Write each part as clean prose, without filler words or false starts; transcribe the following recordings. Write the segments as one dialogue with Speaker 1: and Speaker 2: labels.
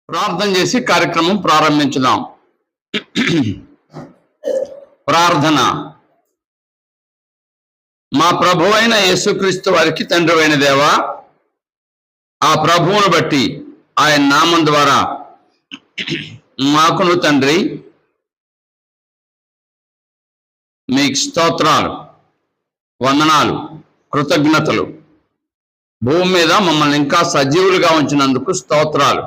Speaker 1: ప్రార్థన చేసి కార్యక్రమం ప్రారంభించుదాం. ప్రార్థన. మా ప్రభు అయిన యేసుక్రీస్తు వారికి తండ్రి అయిన దేవా, ఆ ప్రభువును బట్టి ఆయన నామం ద్వారా మాకును తండ్రి మీకు స్తోత్రాలు, వందనాలు, కృతజ్ఞతలు. భూమి మీద మమ్మల్ని ఇంకా సజీవులుగా ఉంచినందుకు స్తోత్రాలు.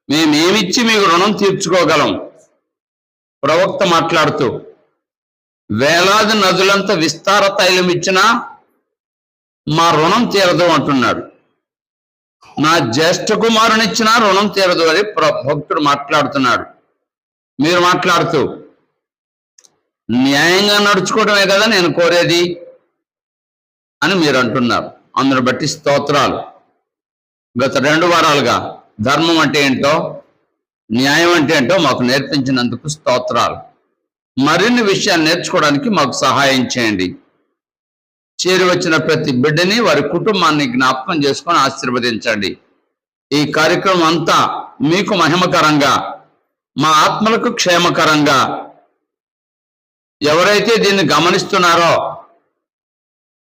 Speaker 1: మేమేమిచ్చి మీకు రుణం తీర్చుకోగలం? ప్రవక్త మాట్లాడుతూ, వేలాది నదులంత విస్తార తైలం ఇచ్చినా మా రుణం తీరదు అంటున్నాడు. నా జ్యేష్ఠ కుమారునిచ్చినా రుణం తీరదు అని భక్తుడు మాట్లాడుతున్నాడు. మీరు మాట్లాడుతూ, న్యాయంగా నడుచుకోవడమే కదా నేను కోరేది అని మీరు అంటున్నారు. అందును బట్టి స్తోత్రాలు. గత 2 వారాలుగా ధర్మం అంటే ఏంటో, న్యాయం అంటే ఏంటో మాకు నేర్పించినందుకు స్తోత్రాలు. మరిన్ని విషయాలు నేర్చుకోవడానికి మాకు సహాయం చేయండి. చేరి వచ్చిన ప్రతి బిడ్డని, వారి కుటుంబాన్ని జ్ఞాపకం చేసుకొని ఆశీర్వదించండి. ఈ కార్యక్రమం అంతా మీకు మహిమకరంగా, మా ఆత్మలకు క్షేమకరంగా, ఎవరైతే దీన్ని గమనిస్తున్నారో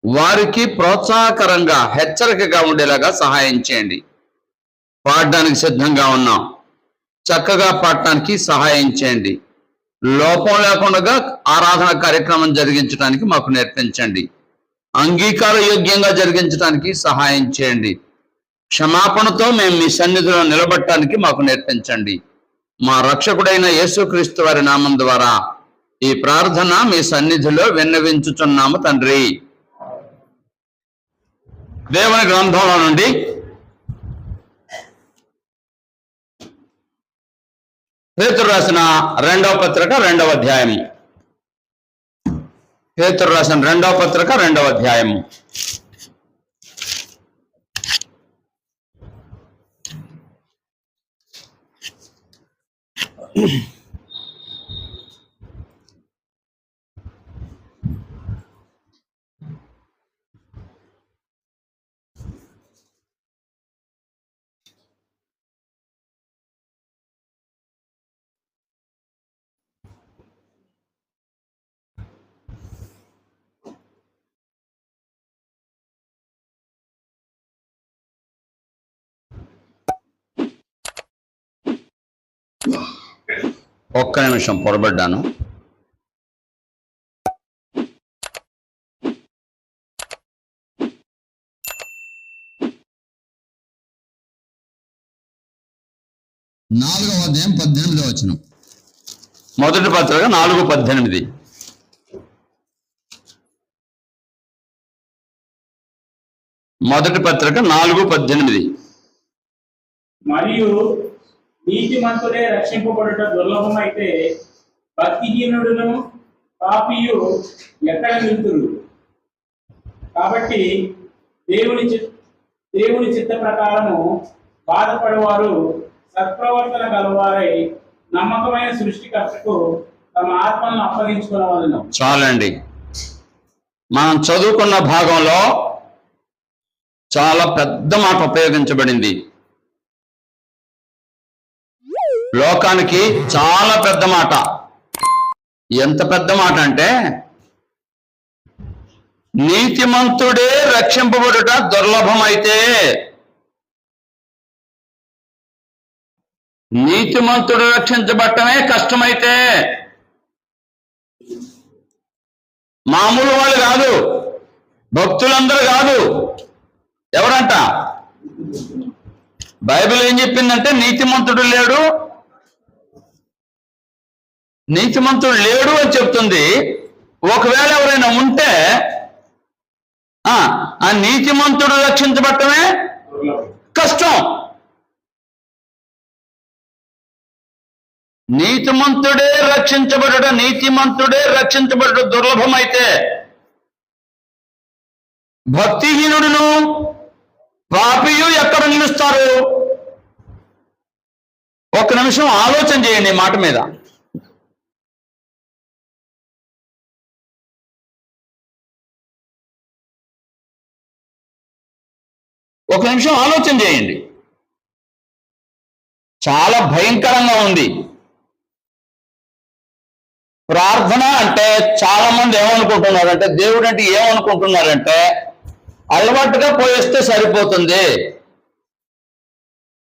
Speaker 1: వారికి ప్రోత్సాహకరంగా, హెచ్చరికగా ఉండేలాగా సహాయం చేయండి. పాడడానికి సిద్ధంగా ఉన్నాం. చక్కగా పాడటానికి సహాయం చేయండి. లోపం లేకుండా ఆరాధన కార్యక్రమం జరిగించడానికి మాకు నేర్పించండి. అంగీకార యోగ్యంగా జరిగించడానికి సహాయం చేయండి. క్షమాపణతో మేము మీ సన్నిధిలో నిలబడటానికి మాకు నేర్పించండి. మా రక్షకుడైన యేసుక్రీస్తు వారి నామం ద్వారా ఈ ప్రార్థన మీ సన్నిధిలో విన్నవించుచున్నాము తండ్రి. దేవుని గ్రంథంలో నుండి పేతురు రాసిన 2వ పత్రిక 2వ అధ్యాయము. పేతురు రాసిన 2వ పత్రిక 2వ అధ్యాయము. ఒక్క నిమిషం పొరబడ్డాను. నాలుగవ అధ్యాయం 18వ వచనం. మొదటి పత్రిక 4:18. మొదటి పత్రిక 4:18.
Speaker 2: మరియు నీతిమంతుడే రక్షింపబడుట దుర్లభమైతే భక్తిహీనుడును పాపియు ఎక్కడ నిలుతురు? కాబట్టి దేవుని చిత్త ప్రకారము బాధపడేవారు సత్ప్రవర్తన గలవారై నమ్మకమైన సృష్టికర్తకు తమ ఆత్మలను అప్పగించుకునవలెను.
Speaker 1: చాలండి. మనం చదువుకున్న భాగంలో చాలా పెద్ద మాట ఉపయోగించబడింది. లోకానికి చాలా పెద్ద మాట. ఎంత పెద్ద మాట అంటే, నీతిమంతుడే రక్షింపబడుట దుర్లభమైతే, నీతిమంతుడు రక్షించబడటమే కష్టమైతే, మామూలు వాళ్ళు కాదు, భక్తులందరూ కాదు, ఎవరంట? బైబిల్ ఏం చెప్పిందంటే నీతిమంతుడు లేడు అని చెప్తుంది. ఒకవేళ ఎవరైనా ఉంటే ఆ నీతిమంతుడు రక్షించబడటమే కష్టం. నీతిమంతుడే రక్షించబడట దుర్లభమైతే, భక్తిహీనుడును పాపియు ఎక్కడ నిలుస్తారు? ఒక్క నిమిషం ఆలోచన చేయండి మాట మీద. ఒక నిమిషం ఆలోచన చేయండి. చాలా భయంకరంగా ఉంది. ప్రార్థన అంటే చాలా మంది ఏమనుకుంటున్నారంటే, దేవుడు అంటే ఏమనుకుంటున్నారంటే అలవాటుగా పోయేస్తే సరిపోతుంది.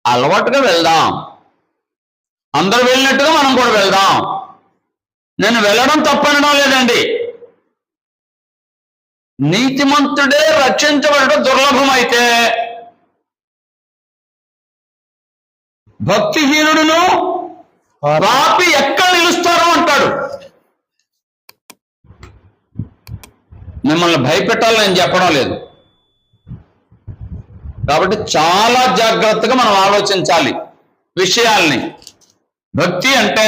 Speaker 1: అలవాటుగా వెళ్దాం, అందరూ వెళ్ళినట్టుగా మనం కూడా వెళ్దాం. నేను వెళ్ళడం తప్పనడం లేదండి. నీతిమంతుడే రక్షించబడడం దుర్లభం అయితే భక్తిహీనుడును పాపి ఎక్కడ నిలుస్తారో అంటాడు. మిమ్మల్ని భయపెట్టాలని నేను చెప్పడం లేదు. కాబట్టి చాలా జాగ్రత్తగా మనం ఆలోచించాలి విషయాల్ని. భక్తి అంటే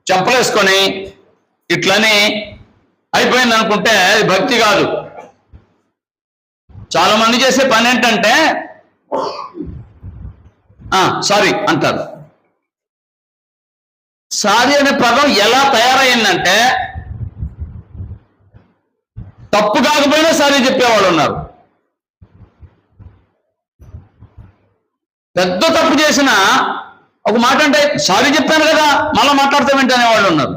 Speaker 1: చెంపలేసుకొని ఇట్లని అయిపోయింది అనుకుంటే అది భక్తి కాదు. చాలా మంది చేసే పని ఏంటంటే సారీ అంటారు. సారీ అనే పదం ఎలా తయారైందంటే తప్పు కాకపోయినా సారీ చెప్పేవాళ్ళు ఉన్నారు. పెద్ద తప్పు చేసిన ఒక మాట అంటే సారీ చెప్పాను కదా మళ్ళీ మాట్లాడతామేంటి అనేవాళ్ళు ఉన్నారు.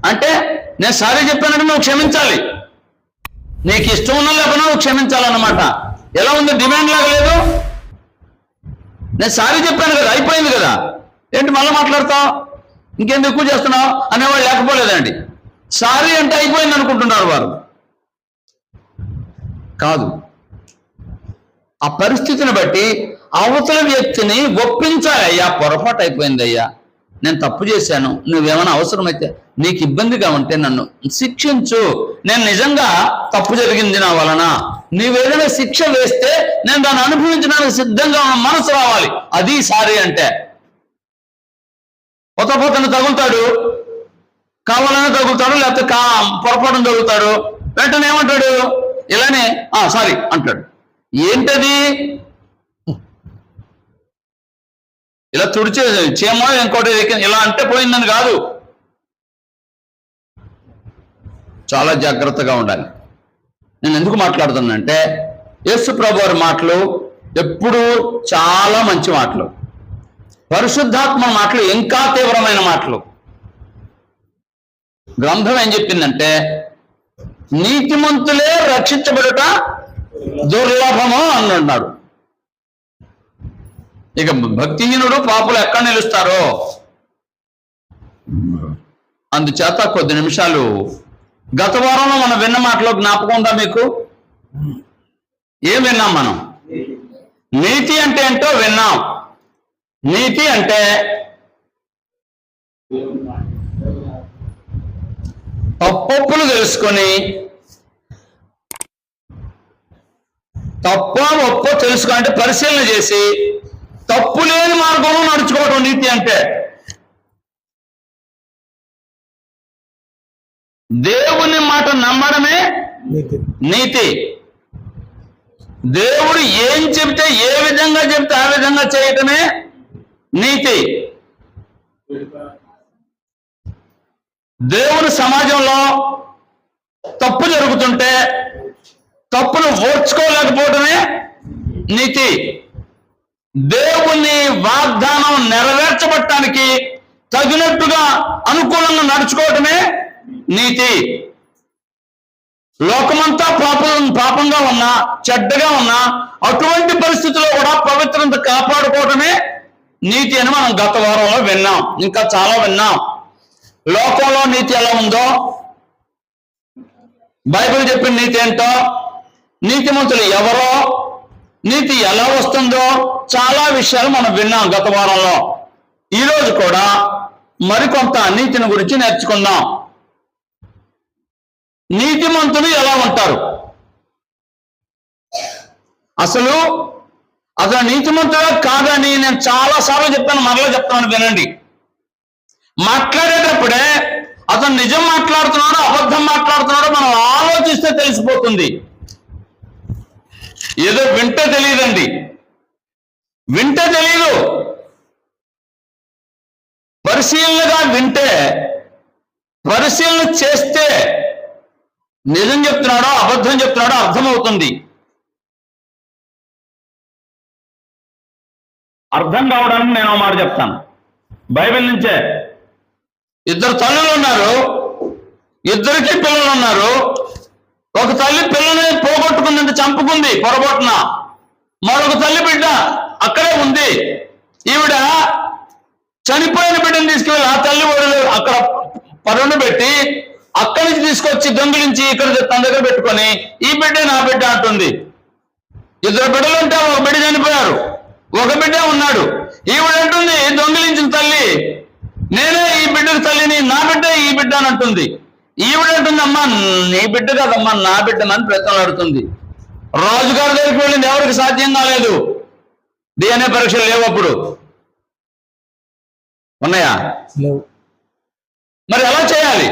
Speaker 1: అంటే నేను సారీ చెప్పానంటే నువ్వు క్షమించాలి, నీకు ఇష్టం ఉన్నా లేకపోయినా నువ్వు క్షమించాలన్నమాట. ఎలా ఉంది? డిమాండ్ లాగా లేదు. నేను సారీ చెప్పాను కదా, అయిపోయింది కదా, ఏంటి మళ్ళీ మాట్లాడతావు, ఇంకెందుకు ఎక్కువ చేస్తున్నావు అనేవాళ్ళు లేకపోలేదండి. సారీ అంటే అయిపోయింది అనుకుంటున్నారు వారు. కాదు, ఆ పరిస్థితిని బట్టి అవతల వ్యక్తిని ఒప్పించాలి. అయ్యా పొరపాటు అయిపోయింది అయ్యా, నేను తప్పు చేశాను, నువ్వేమైనా అవసరమైతే నీకు ఇబ్బందిగా ఉంటే నన్ను శిక్షించు, నేను నిజంగా తప్పు జరిగింది నా వలన, నీవేదైనా శిక్ష వేస్తే నేను దాన్ని అనుభవించడానికి సిద్ధంగా ఉన్న మనసు రావాలి. అది సారీ అంటే. పొతను తగులుతాడు, కావాలనే తగులుతాడు, లేకపోతే పొరపాటును తగులుతాడు, వెంటనే ఏమంటాడు ఇలానే సారీ అంటాడు. ఏంటది? ఇలా తుడిచే చేమో ఇంకోటి ఇలా అంటే పోయిందని కాదు. చాలా జాగ్రత్తగా ఉండాలి. నేను ఎందుకు మాట్లాడుతున్నానంటే యేసు ప్రభు వారి మాటలు ఎప్పుడూ చాలా మంచి మాటలు, పరిశుద్ధాత్మ మాటలు ఇంకా తీవ్రమైన మాటలు. గ్రంథం ఏం చెప్పిందంటే నీతిమంతులే రక్షించబడుట దుర్లభము అని అన్నాడు. ఇక భక్తిహీనుడు పాపులు ఎక్కడ నిలుస్తారో. అందుచేత కొద్ది నిమిషాలు గత వారంలో మనం విన్న మాటలో జ్ఞాపకం ఉందా మీకు? ఏం విన్నాం మనం? నీతి అంటే ఏంటో విన్నాం. నీతి అంటే తప్పులు తెలుసుకొని తప్పో ఒప్పో తెలుసుకొని అంటే పరిశీలన చేసి తప్పు లేని మార్గంలో నడుచుకోవడం నీతి అంటే. దేవుని మాట నమ్మడమే నీతి. దేవుడు ఏం చెబితే ఏ విధంగా చెబితే ఆ విధంగా చేయటమే నీతి. దేవుని సమాజంలో తప్పు జరుగుతుంటే తప్పును ఓర్చుకోలేకపోవడమే నీతి. దేవుని వాగ్దానం నెరవేర్చబడటానికి తగినట్టుగా అనుకూలంగా నడుచుకోవటమే నీతి. లోకమంతా పాపంగా ఉన్నా చెడ్డగా ఉన్నా అటువంటి పరిస్థితుల్లో కూడా పవిత్రత కాపాడుకోవటమే నీతి అని మనం గత వారంలో విన్నాం, ఇంకా చాలా విన్నాం. లోకంలో నీతి ఎలా ఉందో, బైబిల్ చెప్పిన నీతి ఏంటో, నీతిమంతులు ఎవరో, నీతి ఎలా వస్తుందో చాలా విషయాలు మనం విన్నాం గత వారంలో. ఈరోజు కూడా మరికొంత నీతిని గురించి నేర్చుకుందాం. నీతిమంతులు ఎలా ఉంటారు? అసలు నీతిమంతుడా కాదని నేను చాలాసార్లు చెప్పాను, మరలా చెప్తాను వినండి. మాట్లాడేటప్పుడే అతను నిజం మాట్లాడుతున్నాడో అబద్ధం మాట్లాడుతున్నాడో మనం ఆలోచిస్తే తెలిసిపోతుంది. ఏదో వింటే తెలియదండి, వింటే తెలియదు. పరిశీలనగా వింటే, పరిశీలన చేస్తే నిజం చెప్తున్నాడో అబద్ధం చెప్తున్నాడో అర్థమవుతుంది.
Speaker 3: అర్థం కావడానికి నేను ఒక మాట చెప్తాను, బైబిల్ నుంచే.
Speaker 1: ఇద్దరు తల్లులు ఉన్నారు, ఇద్దరికి పిల్లలు ఉన్నారు. ఒక తల్లి పిల్లని పోగొట్టుకుందంటే చంపుకుంది పొరపాటున, మరొక తల్లి బిడ్డ అక్కడే ఉంది. ఈవిడ చనిపోయిన బిడ్డను తీసుకువెళ్ళి ఆ తల్లి ఒడిలో అక్కడ పరును పెట్టి అక్కడి నుంచి తీసుకొచ్చి దొంగిలించి ఇక్కడ తన దగ్గర పెట్టుకొని ఈ బిడ్డ నా బిడ్డ అంటుంది. ఇద్దరు బిడ్డలు ఉంటే ఒక బిడ్డ చనిపోయారు, ఒక బిడ్డ ఉన్నాడు. ఈవిడ అంటుంది దొంగిలించిన తల్లి నేనే ఈ బిడ్డకు తల్లిని, నా బిడ్డ ఈ బిడ్డ అని అంటుంది. ఈవిడ అంటుంది అమ్మా నీ బిడ్డ కదమ్మా నా బిడ్డనని బ్రతలాడుతుంది. రాజుగారి దగ్గరికి వెళ్ళింది, ఎవరికి సాధ్యం కాలేదు. DNA పరీక్షలు లేవు అప్పుడు, ఉన్నాయా? మరి ఎలా చేయాలి?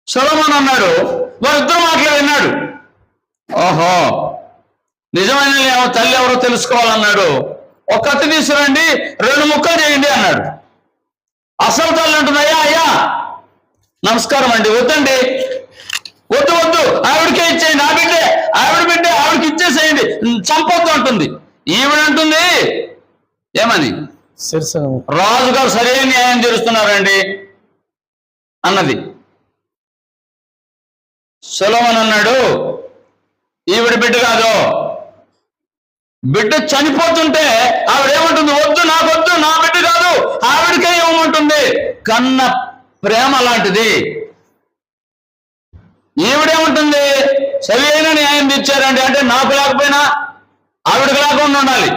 Speaker 1: సొలొమోను అన్నాడు, వారిద్దరు మాటలు విన్నాడు. ఓహో నిజమైన తల్లి ఎవరో తెలుసుకోవాలన్నాడు. ఒక కత్తి తీసుకురండి, 2 ముక్కలు చేయండి అన్నాడు. అసలు తల్లి అంటుంది, అయ్యా అయ్యా నమస్కారం అండి, వద్దండి, వద్దు వద్దు, ఆవిడకే ఇచ్చేయండి, ఆ బిడ్డే ఆవిడ బిడ్డే ఆవిడకి ఇచ్చేసేయండి, చంపొద్దు అంటుంది. ఈవిడంటుంది ఏమని, రాజుగారు సరైన న్యాయం తీరుస్తున్నారండి అన్నది. సొలొమోను అన్నాడు, ఈవిడ బిడ్డ కాదు, బిడ్డ చనిపోతుంటే ఆవిడేమంటుంది, వద్దు నాకొద్దు, నా బిడ్డ కాదు, ఆవిడకే ఇవ్వమంటుంది. కన్న ప్రేమ లాంటిది. ఈవిడేమంటుంది, సరైన న్యాయం తెచ్చారండి అంటే నాకు లేకపోయినా ఆవిడకి లేకుండా ఉండాలి.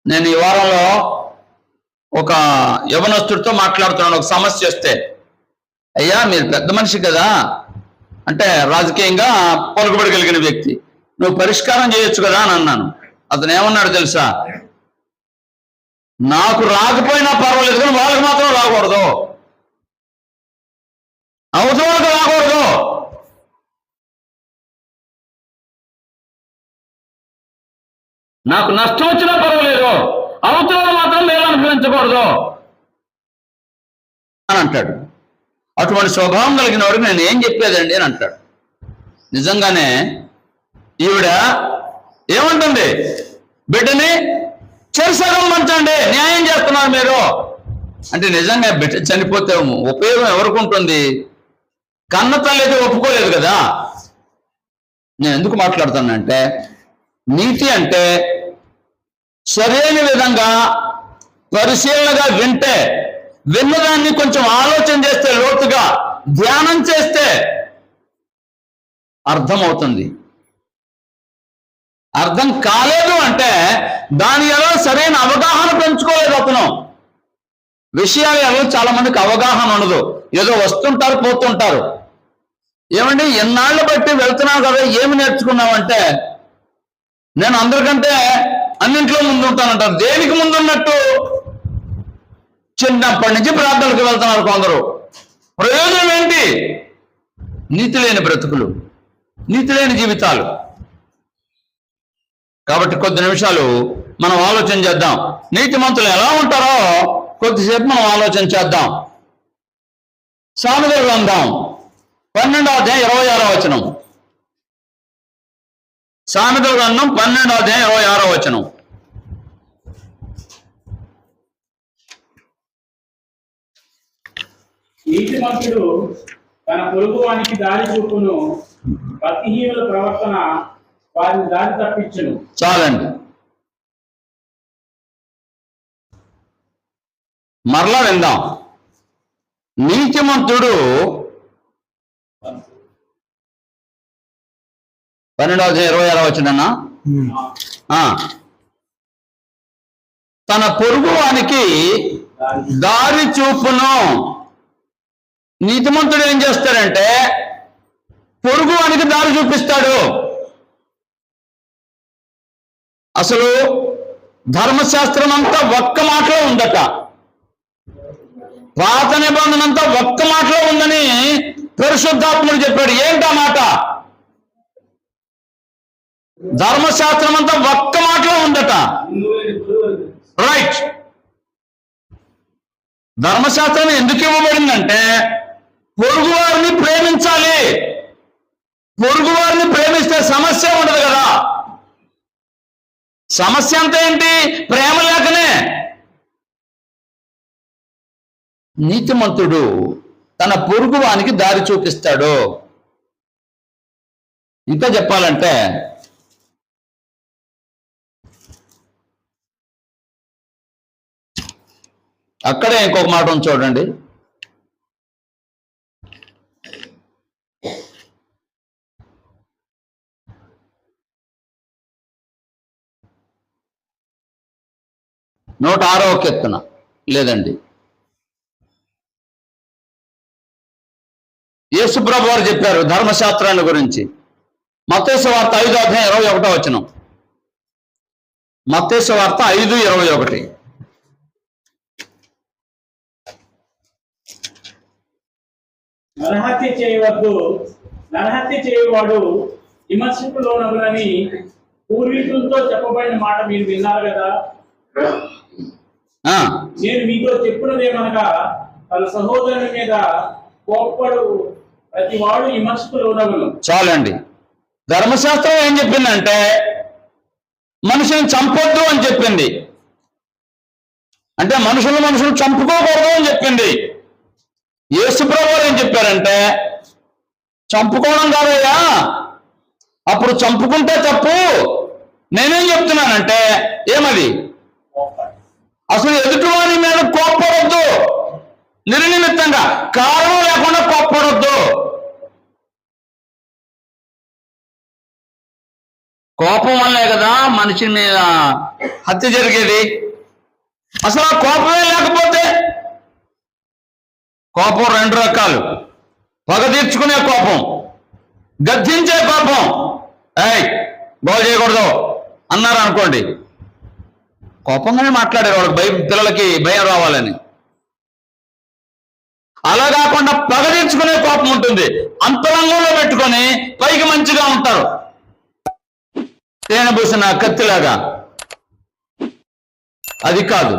Speaker 1: నేను ఈ వారంలో ఒక యవనస్తుడితో మాట్లాడుతున్నాను. ఒక సమస్య వస్తే, అయ్యా మీరు పెద్ద మనిషి కదా అంటే, రాజకీయంగా పలుకుబడి కలిగిన వ్యక్తి, నువ్వు పరిష్కారం చేయొచ్చు కదా అని అన్నాను. అతను ఏమన్నాడు తెలుసా, నాకు రాకపోయినా పర్వాలేదు కానీ వాళ్ళకి మాత్రం రాకూడదు, అవసరాలకు రాకూడదు. నాకు నష్టం వచ్చినా పర్వాలేదు, అవసరాలు మాత్రం నేను అనుభవించకూడదు అని అంటాడు. అటువంటి స్వభావం కలిగిన వాడికి నేను ఏం చెప్పేదండి అని అంటాడు. నిజంగానే ఈవిడ ఏమంటుంది, బిడ్డని చెరసగం మంచండి, న్యాయం చేస్తున్నారు మీరు అంటే. నిజంగా బిడ్డ చనిపోతే ఉపయోగం ఎవరికి ఉంటుంది? కన్న తల్లి అయితే ఒప్పుకోలేదు కదా. నేను ఎందుకు మాట్లాడుతానంటే, నీతి అంటే సరైన విధంగా పరిశీలనగా వింటే, విన్నదాన్ని కొంచెం ఆలోచన చేస్తే, లోతుగా ధ్యానం చేస్తే అర్థమవుతుంది. అర్థం కాలేదు అంటే దాని ఎలా సరైన అవగాహన పెంచుకోలేదు అతను. విషయాలు ఎలా చాలా మందికి అవగాహన ఉండదు, ఏదో వస్తుంటారు పోతుంటారు. ఏమండి ఎన్నాళ్ళు బట్టి వెళ్తున్నావు కదా, ఏమి నేర్చుకున్నావంటే, నేను అందరికంటే అన్నింట్లో ముందు ఉంటానంటారు. దేనికి ముందున్నట్టు? చిన్నప్పటి నుంచి ప్రార్థనలకు వెళ్తున్నారు కొందరు. ప్రయోజనం ఏంటి? నీతి లేని బ్రతుకులు, నీతి లేని జీవితాలు. కాబట్టి కొద్ది నిమిషాలు మనం ఆలోచన చేద్దాం. నీతిమంతులు ఎలా ఉంటారో కొద్దిసేపు మనం ఆలోచన చేద్దాం. సామెతల గ్రంథం 12వ అధ్యాయం 26వ వచనం. సామెతల గ్రంథం 12వ అధ్యాయం 26వ వచనం.
Speaker 2: నీతిమంతుడు తన పొరుగువానికి దారి చూపును, భక్తిహీనుల ప్రవర్తన వారిని దారి తప్పించును.
Speaker 1: చాలండి, మరలా విందాం. నీతిమంతుడు 12వ అధ్యాయం 26వ వచనన్నా, తన పొరుగువానికి దారి చూపును. నీతిమంతుడు ఏం చేస్తాడంటే పొరుగువానికి దారి చూపిస్తాడు. అసలు ధర్మశాస్త్రం అంతా ఒక్క మాటలో ఉందట, పాత నిబంధన అంతా ఒక్క మాటలో ఉందని పరిశుద్ధాత్ముడు చెప్పాడు. ఏంటా మాట? ధర్మశాస్త్రం అంతా ఒక్క మాటలో ఉందట. రైట్. ధర్మశాస్త్రం ఎందుకు ఇవ్వబడిందంటే పొరుగువారిని ప్రేమించాలి. పొరుగువారిని ప్రేమిస్తే సమస్య ఉండదు కదా. సమస్య అంతా ఏంటి? ప్రేమ లేకనే. నీతిమంతుడు తన పొరుగు వానికి దారి చూపిస్తాడు. ఇంకా చెప్పాలంటే అక్కడే ఇంకొక మాట ఉంది చూడండి. నూట 6వ కీర్తన లేదండి, యేసుప్రభు వారు చెప్పారు ధర్మశాస్త్రాన్ని గురించి. మత్తయి సువార్త 5:21. మత్తయి సువార్త 5:21.
Speaker 2: నరహత్య చేయవద్దు, నరహత్య చేయవాడు విమర్శకు లోనగునని పూర్వీకులతో చెప్పబడిన మాట మీరు విన్నారు కదా. నేను మీతో చెప్పినదేమనగా తన సహోదరుని మీద కోప్పడు ప్రతి వాడు విమర్శకు లోనగును.
Speaker 1: చాలండి. ధర్మశాస్త్రం ఏం చెప్పిందంటే మనుషుని చంపొద్దు అని చెప్పింది. అంటే మనుషులు చంపుకోకూడదు అని చెప్పింది. యేసుప్రభు ఏం చెప్పారంటే చంపుకోవడం కాదయ్యా, అప్పుడు చంపుకుంటే తప్పు. నేనేం చెప్తున్నానంటే ఏమది? అసలు ఎదుటివారి మీద కోప్పడొద్దు, నిర్నిమిత్తంగా కారణం లేకుండా కోప్పడొద్దు. కోపం వల్లే కదా మనిషి మీద హత్య జరిగేది. అసలు ఆ కోపమే లేకపోతే, కోపం 2 రకాలు. పగ తీర్చుకునే కోపం, గద్దించే కోపం. గోల్ చేయకూడదు అన్నారు అనుకోండి, కోపంగానే మాట్లాడారు, వాళ్ళకి పిల్లలకి భయం రావాలని. అలా కాకుండా పగ తీర్చుకునే కోపం ఉంటుంది, అంతరంగంలో పెట్టుకొని పైకి మంచిగా ఉంటారు, తేనె పూసిన కత్తిలాగా. అది కాదు.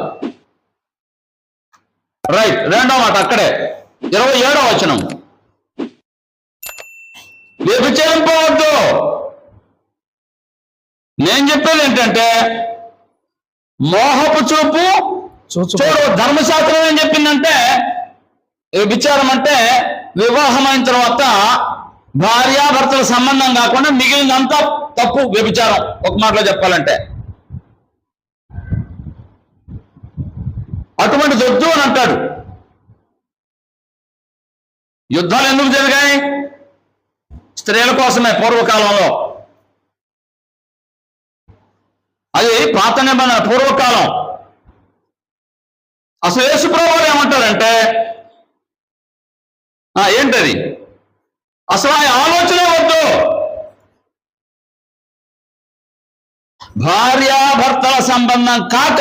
Speaker 1: రైట్. 2వ మాట అక్కడే 27వ వచనం. వ్యభిచరింపవద్దు. నేను చెప్పేది ఏంటంటే మోహపు చూపు చూడు. ధర్మశాస్త్రం ఏం చెప్పిందంటే వ్యభిచారం అంటే వివాహమైన తర్వాత భార్యాభర్తల సంబంధం కాకుండా మిగిలినంతా తప్పు, వ్యభిచారం. ఒక మాటలో చెప్పాలంటే అటువంటి దొద్దు అని అంటాడు. యుద్ధాలు ఎందుకు జరిగాయి? స్త్రీల కోసమే పూర్వకాలంలో. అది పాత నిబంధన, పూర్వకాలం. అసలు యేసుప్రభువు ఏమంటారంటే ఏంటది? అసలు ఆ ఆలోచనే వద్దు. భార్యాభర్తల సంబంధం కాక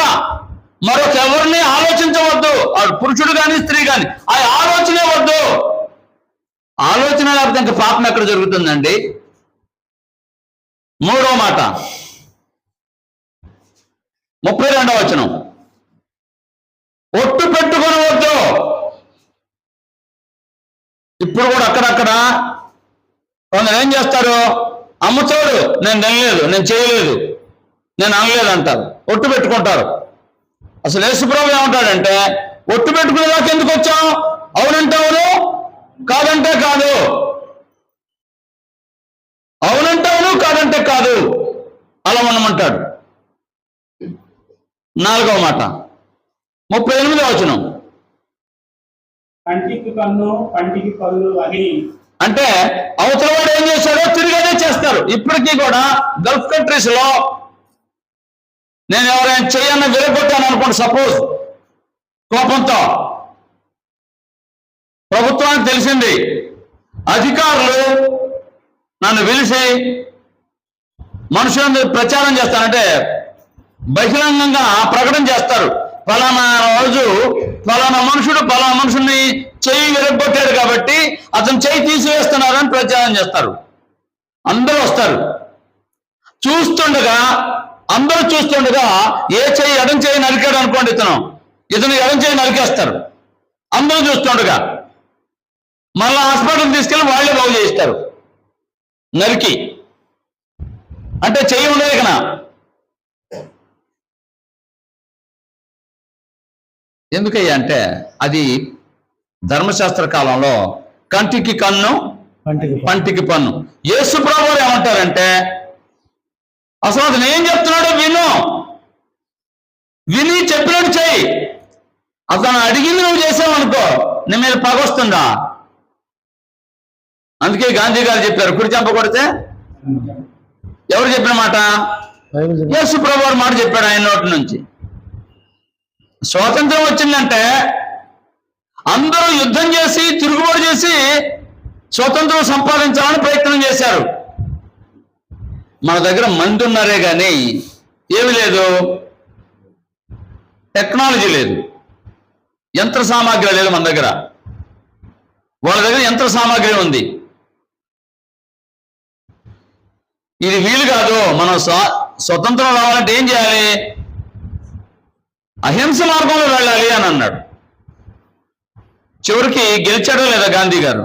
Speaker 1: మరొకెవరిని ఆలోచించవద్దు. పురుషుడు కానీ స్త్రీ కానీ ఆ ఆలోచనే వద్దు. ఆలోచన లేకపోతే ఇంకా పాపం ఎక్కడ జరుగుతుందండి? 3వ మాట 32వ వచనం. ఒట్టు పెట్టుకొనవద్దు. ఇప్పుడు కూడా అక్కడక్కడ కొందరు ఏం చేస్తారు? అమ్మచోడు, నేను తినలేదు, నేను చేయలేదు, నేను అనలేదు అంటారు, ఒట్టు పెట్టుకుంటారు. అసలు యేసుప్రభు ఏమంటాడంటే ఒట్టు పెట్టుకునే దాకా ఎందుకు వచ్చావు? అవునంటే అవును, కాదంటే కాదు. అవునంటే అవును, కాదంటే కాదు. అలా ఉండమంటాడు. 4వ మాట 38వ వచనం.
Speaker 2: కంటికి కన్ను, కంటికి పళ్ళు అని. అంటే
Speaker 1: అవతల వాడు ఏం చేశాడో తిరిగి అదే చేస్తారు. ఇప్పటికీ కూడా గల్ఫ్ కంట్రీస్ లో నేను ఎవరైనా చెయ్యన్న విరగొట్టాను అనుకోండి, సపోజ్ కోపంతో, ప్రభుత్వానికి తెలిసింది, అధికారులు నన్ను పిలిచి మనుషులందరూ ప్రచారం చేస్తారంటే బహిరంగంగా ప్రకటన చేస్తారు. ఫలానా రోజు ఫలానా మనుషుడు ఫలానా మనుషుల్ని చెయ్యి విరగొట్టాడు కాబట్టి అతను చెయ్యి తీసివేస్తున్నారని ప్రచారం చేస్తారు. అందరూ వస్తారు. అందరూ చూస్తుండగా ఏ చెయ్యి ఎడం చెయ్యి నరికాడు అనుకోండి, ఇతను ఎడం చెయ్యి నరికేస్తారు. అందరూ చూస్తుండగా మళ్ళీ హాస్పిటల్ తీసుకెళ్ళి వాళ్ళే బాగు చేయిస్తారు నరికి. అంటే చెయ్యి ఉండదు. ఎందుకయ్యా అంటే అది ధర్మశాస్త్ర కాలంలో కంటికి కన్ను పంటికి పన్ను. యేసు ప్రభువు ఏమంటారంటే అసలు అతను ఏం చెప్తున్నాడో విని చెప్పినట్టు చెయ్యి. అతను అడిగింది నువ్వు చేసావనుకో నీ మీద పగొస్తుందా? అందుకే గాంధీ గారు చెప్పారు, కుడి చెంప కొడితే ఎవరు చెప్పిన మాట? యేసు ప్రభువు మాట చెప్పాడు ఆయన నోటి నుంచి. స్వాతంత్రం వచ్చిందంటే అందరూ యుద్ధం చేసి తిరుగుబాటు చేసి స్వతంత్రం సంపాదించాలని ప్రయత్నం చేశారు. మన దగ్గర మంది ఉన్నారే కానీ ఏమి లేదు, టెక్నాలజీ లేదు, యంత్ర సామాగ్రి లేదు మన దగ్గర. వాళ్ళ దగ్గర యంత్ర సామాగ్రి ఉంది. ఇది వీలు కాదు. మనం స్వతంత్రం రావాలంటే ఏం చేయాలి? అహింస మార్గంలో వెళ్ళాలి అని అన్నాడు. చివరికి గెలిచాడో లేదా గాంధీ గారు?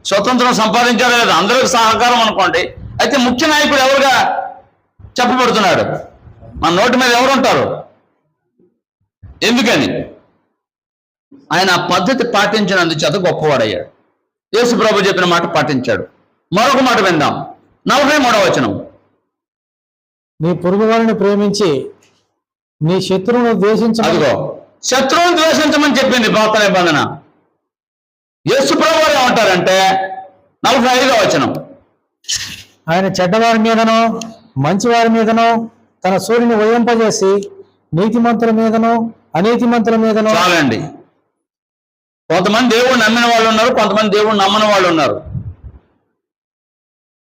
Speaker 1: స్వతంత్రం సంపాదించాడో లేదా? అందరికి సహకారం అనుకోండి. అయితే ముఖ్య నాయకుడు ఎవరుగా చెప్పబడుతున్నాడు? మన నోటి మీద ఎవరు ఉంటారు? ఎందుకని? ఆయన ఆ పద్ధతి పాటించినందుచేత గొప్పవాడయ్యాడు. యేసు ప్రభు చెప్పిన మాట పాటించాడు. మరొక మాట విందాం. 43వ వచనం.
Speaker 4: నీ పొరుగు వారిని ప్రేమించి నీ శత్రువును ద్వేషించు.
Speaker 1: అదిగో శత్రువును ద్వేషించమని చెప్పింది పాత నిబంధన. యేసు ప్రభు ఏమంటారంటే 45వ వచనం.
Speaker 4: ఆయన చెడ్డవారి మీదనో మంచివారి మీదనో తన సూర్యుని ఉదయింపజేసి నీతిమంతుల మీదనో అనీతిమంతుల మీదనో.
Speaker 1: చాలండి. కొంతమంది దేవుడు నమ్మిన వాళ్ళు ఉన్నారు, కొంతమంది దేవుడు నమ్మని వాళ్ళు ఉన్నారు.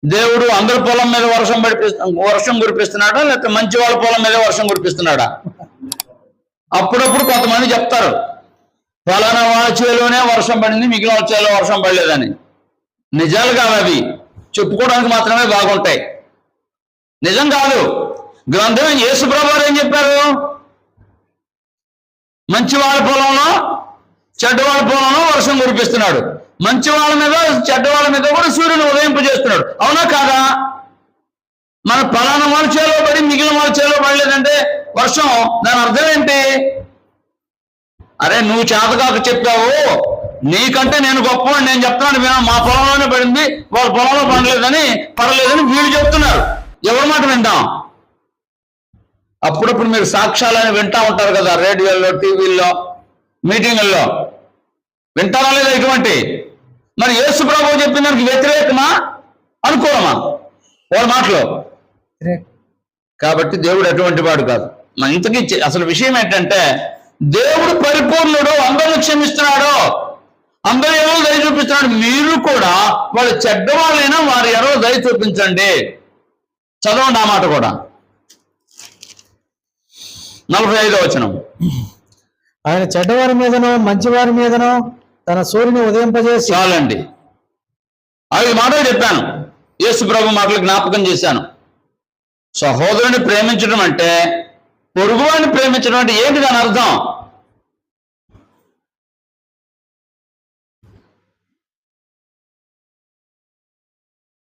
Speaker 1: దేవుడు అందరి పొలం మీద వర్షం కురిపిస్తున్నాడా, లేకపోతే మంచి వాళ్ళ పొలం మీద వర్షం కురిపిస్తున్నాడా? అప్పుడప్పుడు కొంతమంది చెప్తారు ఫలానా వాళ్ళ చేలోనే వర్షం పడింది, మిగిలిన వాళ్ళ చేలో వర్షం పడలేదని. నిజాలు కాదు, అవి చెప్పుకోవడానికి మాత్రమే బాగుంటాయి. నిజం కాదు. గ్రంథం యేసు ప్రభువు ఏం చెప్పారు? మంచి వాళ్ళ పొలంలో చెడ్డ వాళ్ళ పొలంలో వర్షం కురిపిస్తున్నాడు. మంచి వాళ్ళ మీద చెడ్డ వాళ్ళ మీద కూడా సూర్యుని ఉదయింపజేస్తున్నాడు. అవునా కాదా? మన ఫలానా వాళ్ళ చేలో పడి మిగిలిన వాళ్ళ చేలో పడలేదంటే వర్షం, దాని అర్థం ఏంటి? అరే నువ్వు చేతకాక చెప్పావు, నీకంటే నేను గొప్పవాడిని, నేను చెప్తాను వినా, మా పొలంలోనే పడింది, వాళ్ళ పొలంలో పడలేదని వీళ్ళు చెప్తున్నారు. ఎవరి మాట వింటాం? అప్పుడప్పుడు మీరు సాక్ష్యాలని వింటా ఉంటారు కదా, రేడియోల్లో, టీవీల్లో, మీటింగుల్లో. వింటారా లేదా ఇటువంటి? మరి యేసు ప్రభువు చెప్పిన దానికి వ్యతిరేకమా అనుకూలమా వాళ్ళ మాటలో? కాబట్టి దేవుడు అటువంటి వాడు కాదు. మన ఇంతకీ అసలు విషయం ఏంటంటే దేవుడు పరిపూర్ణుడు, అందరిని క్షమిస్తున్నాడు, అందరూ ఎవరో దయ చూపిస్తున్నాడు. మీరు కూడా వాళ్ళు చెడ్డవాళ్ళైనా వారి ఎవరో దయ చూపించండి. చదవండి ఆ మాట కూడా. 45వ వచనం.
Speaker 4: ఆయన చెడ్డవారి మీదనో మంచివారి మీదనో తన సూర్యుని ఉదయింపజేసి.
Speaker 1: చాలండి. 5 మాటలు చెప్పాను, యేసు ప్రభు మాటలు జ్ఞాపకం చేశాను. సహోదరుని ప్రేమించడం అంటే, పొరుగువాడిని ప్రేమించడం అంటే ఏంటి దాని అర్థం?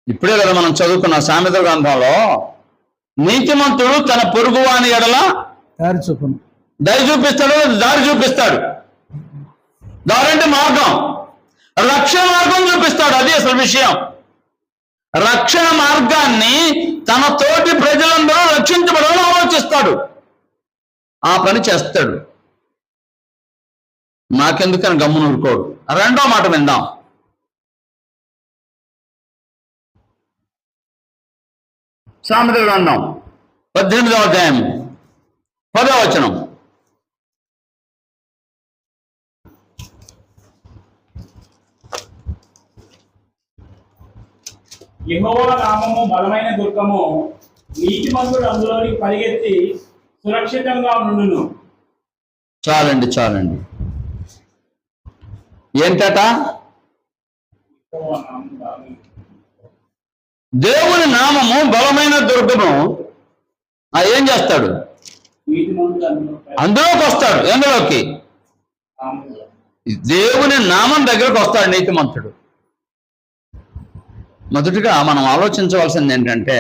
Speaker 1: ఇప్పుడే కదా మనం చదువుకున్న సామెతల గ్రంథంలో, నీతిమంతుడు తన పొరుగువాని ఎడల
Speaker 4: దారి చూపును,
Speaker 1: దయ చూపిస్తాడు, దారి చూపిస్తాడు. దారి అంటే మార్గం, రక్షణ మార్గం చూపిస్తాడు. అది అసలు విషయం. రక్షణ మార్గాన్ని తన తోటి ప్రజలందరూ రక్షించబడాలని ఆలోచిస్తాడు, ఆ పని చేస్తాడు. నాకెందుకని గమ్మున ఊరుకోడు. 2వ మాట విందాం. సామెతల గ్రంథం 18వ అధ్యాయం 10వ వచనం.
Speaker 2: యెహోవా నామము బలమైన దుర్గము, నీతిమంతుడు అందులోనికి పరిగెత్తి సురక్షితంగా నుండును.
Speaker 1: చాలండి. ఏంటట?
Speaker 2: యెహోవా నామము బలమైన,
Speaker 1: దేవుని నామము బలమైన దుర్గము. ఏం చేస్తాడు?
Speaker 2: నీతిమంతుడు
Speaker 1: అందులోకి వస్తాడు. ఎందులోకి? దేవుని నామం దగ్గరకు వస్తాడు నీతిమంతుడు. మొదటిగా మనం ఆలోచించవలసింది ఏంటంటే,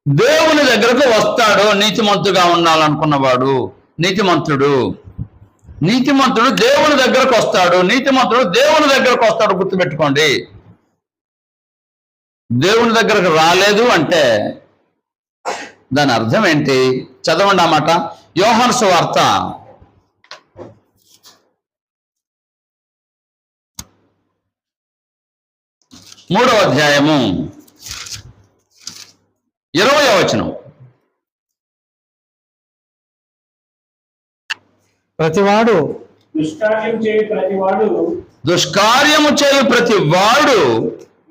Speaker 1: దేవుని దగ్గరకు వస్తాడు నీతిమంతుగా ఉండాలనుకున్నవాడు, నీతిమంతుడు. నీతిమంతుడు దేవుని దగ్గరకు వస్తాడు. నీతిమంతుడు దేవుని దగ్గరకు వస్తాడు, గుర్తుపెట్టుకోండి. దేవుని దగ్గరకు రాలేదు అంటే దాని అర్థం ఏంటి? చదవండి ఆ మాట. యోహాను సువార్త 3వ అధ్యాయము 20వ వచనం.
Speaker 4: ప్రతివాడు
Speaker 2: దుష్కార్యం చేయు ప్రతివాడు
Speaker 1: దుష్కార్యము చేయు ప్రతి వాడు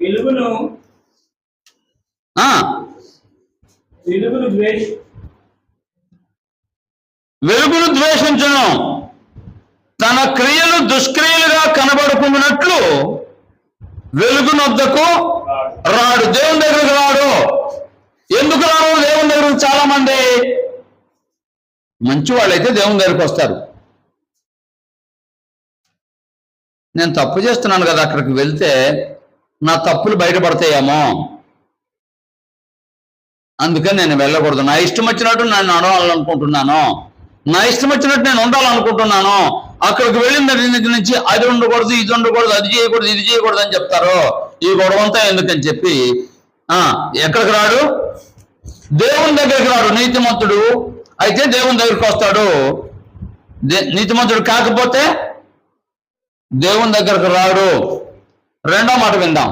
Speaker 2: వెలుగును
Speaker 1: వెలుగును ద్వేషించును, తన క్రియలు దుష్క్రియలుగా కనబడుకున్నట్లు వెలుగునొద్దకు రాడు. దేవుని దగ్గరకు రాడు. ఎందుకు రాడు? దేవుని దగ్గరకు చాలా మంది మంచి వాళ్ళైతే దేవుని దగ్గరికి వస్తారు. నేను తప్పు చేస్తున్నాను కదా, అక్కడికి వెళ్తే నా తప్పులు బయటపడతాయేమో, అందుకని నేను వెళ్ళకూడదు. నా ఇష్టం వచ్చినట్టు నేను నడవాలనుకుంటున్నాను, నా ఇష్టం వచ్చినట్టు నేను ఉండాలనుకుంటున్నాను. అక్కడికి వెళ్ళిన దగ్గర నుంచి అది ఉండకూడదు, ఇది ఉండకూడదు, అది చేయకూడదు, ఇది చేయకూడదు అని చెప్తారు. ఈ గొడవంతా ఎందుకని చెప్పి ఎక్కడికి రాడు? దేవుని దగ్గరికి రాడు. నీతిమంతుడు అయితే దేవుని దగ్గరికి వస్తాడు. నీతిమంతుడు కాకపోతే దేవుని దగ్గరకు రాడు. రెండో మాట విందాం.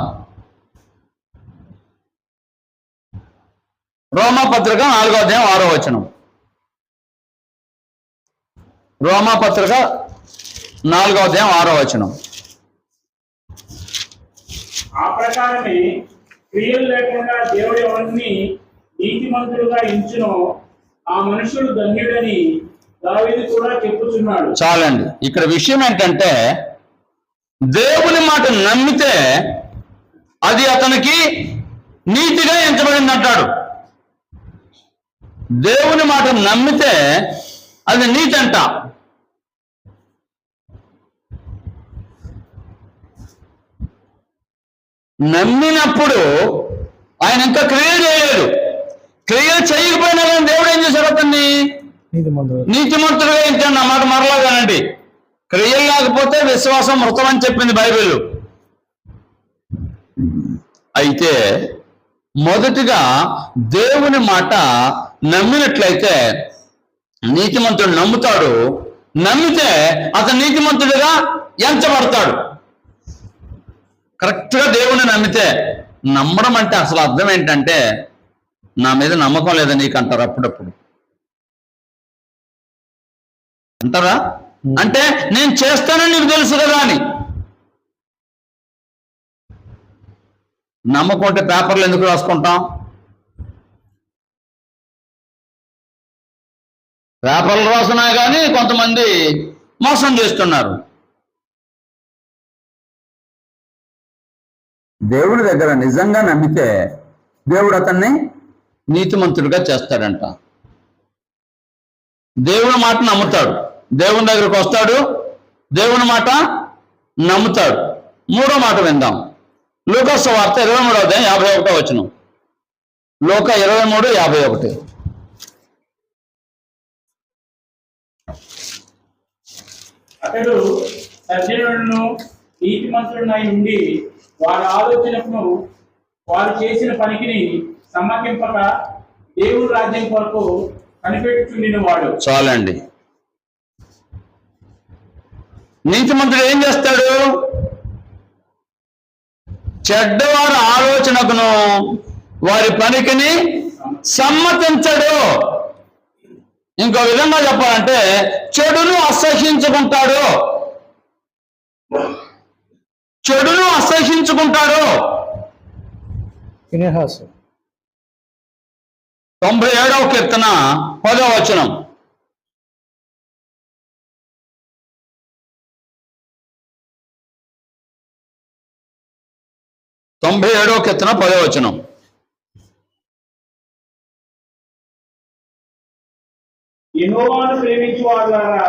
Speaker 1: రోమాపత్రిక 4వ అధ్యాయం 6వ వచనం. రోమాపత్రిక 4వ అధ్యాయం 6వ వచనం.
Speaker 2: ఆ ప్రకారమే క్రియలు లేకుండా దేవుడు ఎవరిని నీతిమంతుడుగా ఎంచునో ఆ మనుషుడు ధన్యుడని దావీదు కూడా చెప్పుచున్నాడు.
Speaker 1: చాలండి. ఇక్కడ విషయం ఏంటంటే దేవుని మాట నమ్మితే అది అతనికి నీతిగా ఎంచబడింది అంటాడు. దేవుని మాట నమ్మితే అది నీతి అంట. నమ్మినప్పుడు ఆయన ఇంకా క్రియ చేయలేదు. క్రియ చేయకపోయినా కానీ దేవుడు ఏం చేశాడు? అతన్ని నీతిమంతుడుగా ఎంచాడు. నా మాట మరలా కానండి. క్రియలు లేకపోతే విశ్వాసం మృతం అని చెప్పింది బైబిల్. అయితే మొదటిగా దేవుని మాట నమ్మినట్లయితే నీతిమంతుడు నమ్ముతాడు. నమ్మితే అతను నీతిమంతుడిగా ఎంచబడతాడు. కరెక్ట్గా దేవుని నమ్మితే. నమ్మడం అంటే అసలు అర్థం ఏంటంటే నా మీద నమ్మకం లేదా నీకు అంటారు అప్పుడప్పుడు. అంటారా? అంటే నేను చేస్తానని నీకు తెలుసు కదా అని. నమ్మకం అంటే పేపర్లు ఎందుకు రాసుకుంటాం? పేపర్లు రాసినా కానీ కొంతమంది మోసం చేస్తున్నారు. దేవుడి దగ్గర నిజంగా నమ్మితే దేవుడు అతన్ని నీతిమంతుడిగా చేస్తాడంట. దేవుని మాట నమ్ముతాడు, దేవుని దగ్గరకు వస్తాడు, దేవుని మాట నమ్ముతాడు. మూడో మాట విందాం. లూకా సువార్త 23వ అధ్యాయం 51వ వచనం. లూకా 23:51.
Speaker 2: అతడు సజ్జనులను నీతిమంతుడునై ఉండి వారి ఆలోచనను వారు చేసిన పనికి సమ్మతింపక దేవుని రాజ్యం కొరకు కనిపెట్టుచుండిన వాడు.
Speaker 1: చాలండి. నీతిమంతుడు ఏం చేస్తాడు? చెడ్డవారి ఆలోచనకును వారి పనికిని సమ్మతించడు. ఇంకో విధంగా చెప్పాలంటే చెడును అసహ్యించుకుంటాడు. చెడును అసహ్యించుకుంటాడు. 97వ కీర్తన 10వ వచనం. కీర్తన 10వ వచనం.
Speaker 2: యెహోవాను ప్రేమించు వారులారా,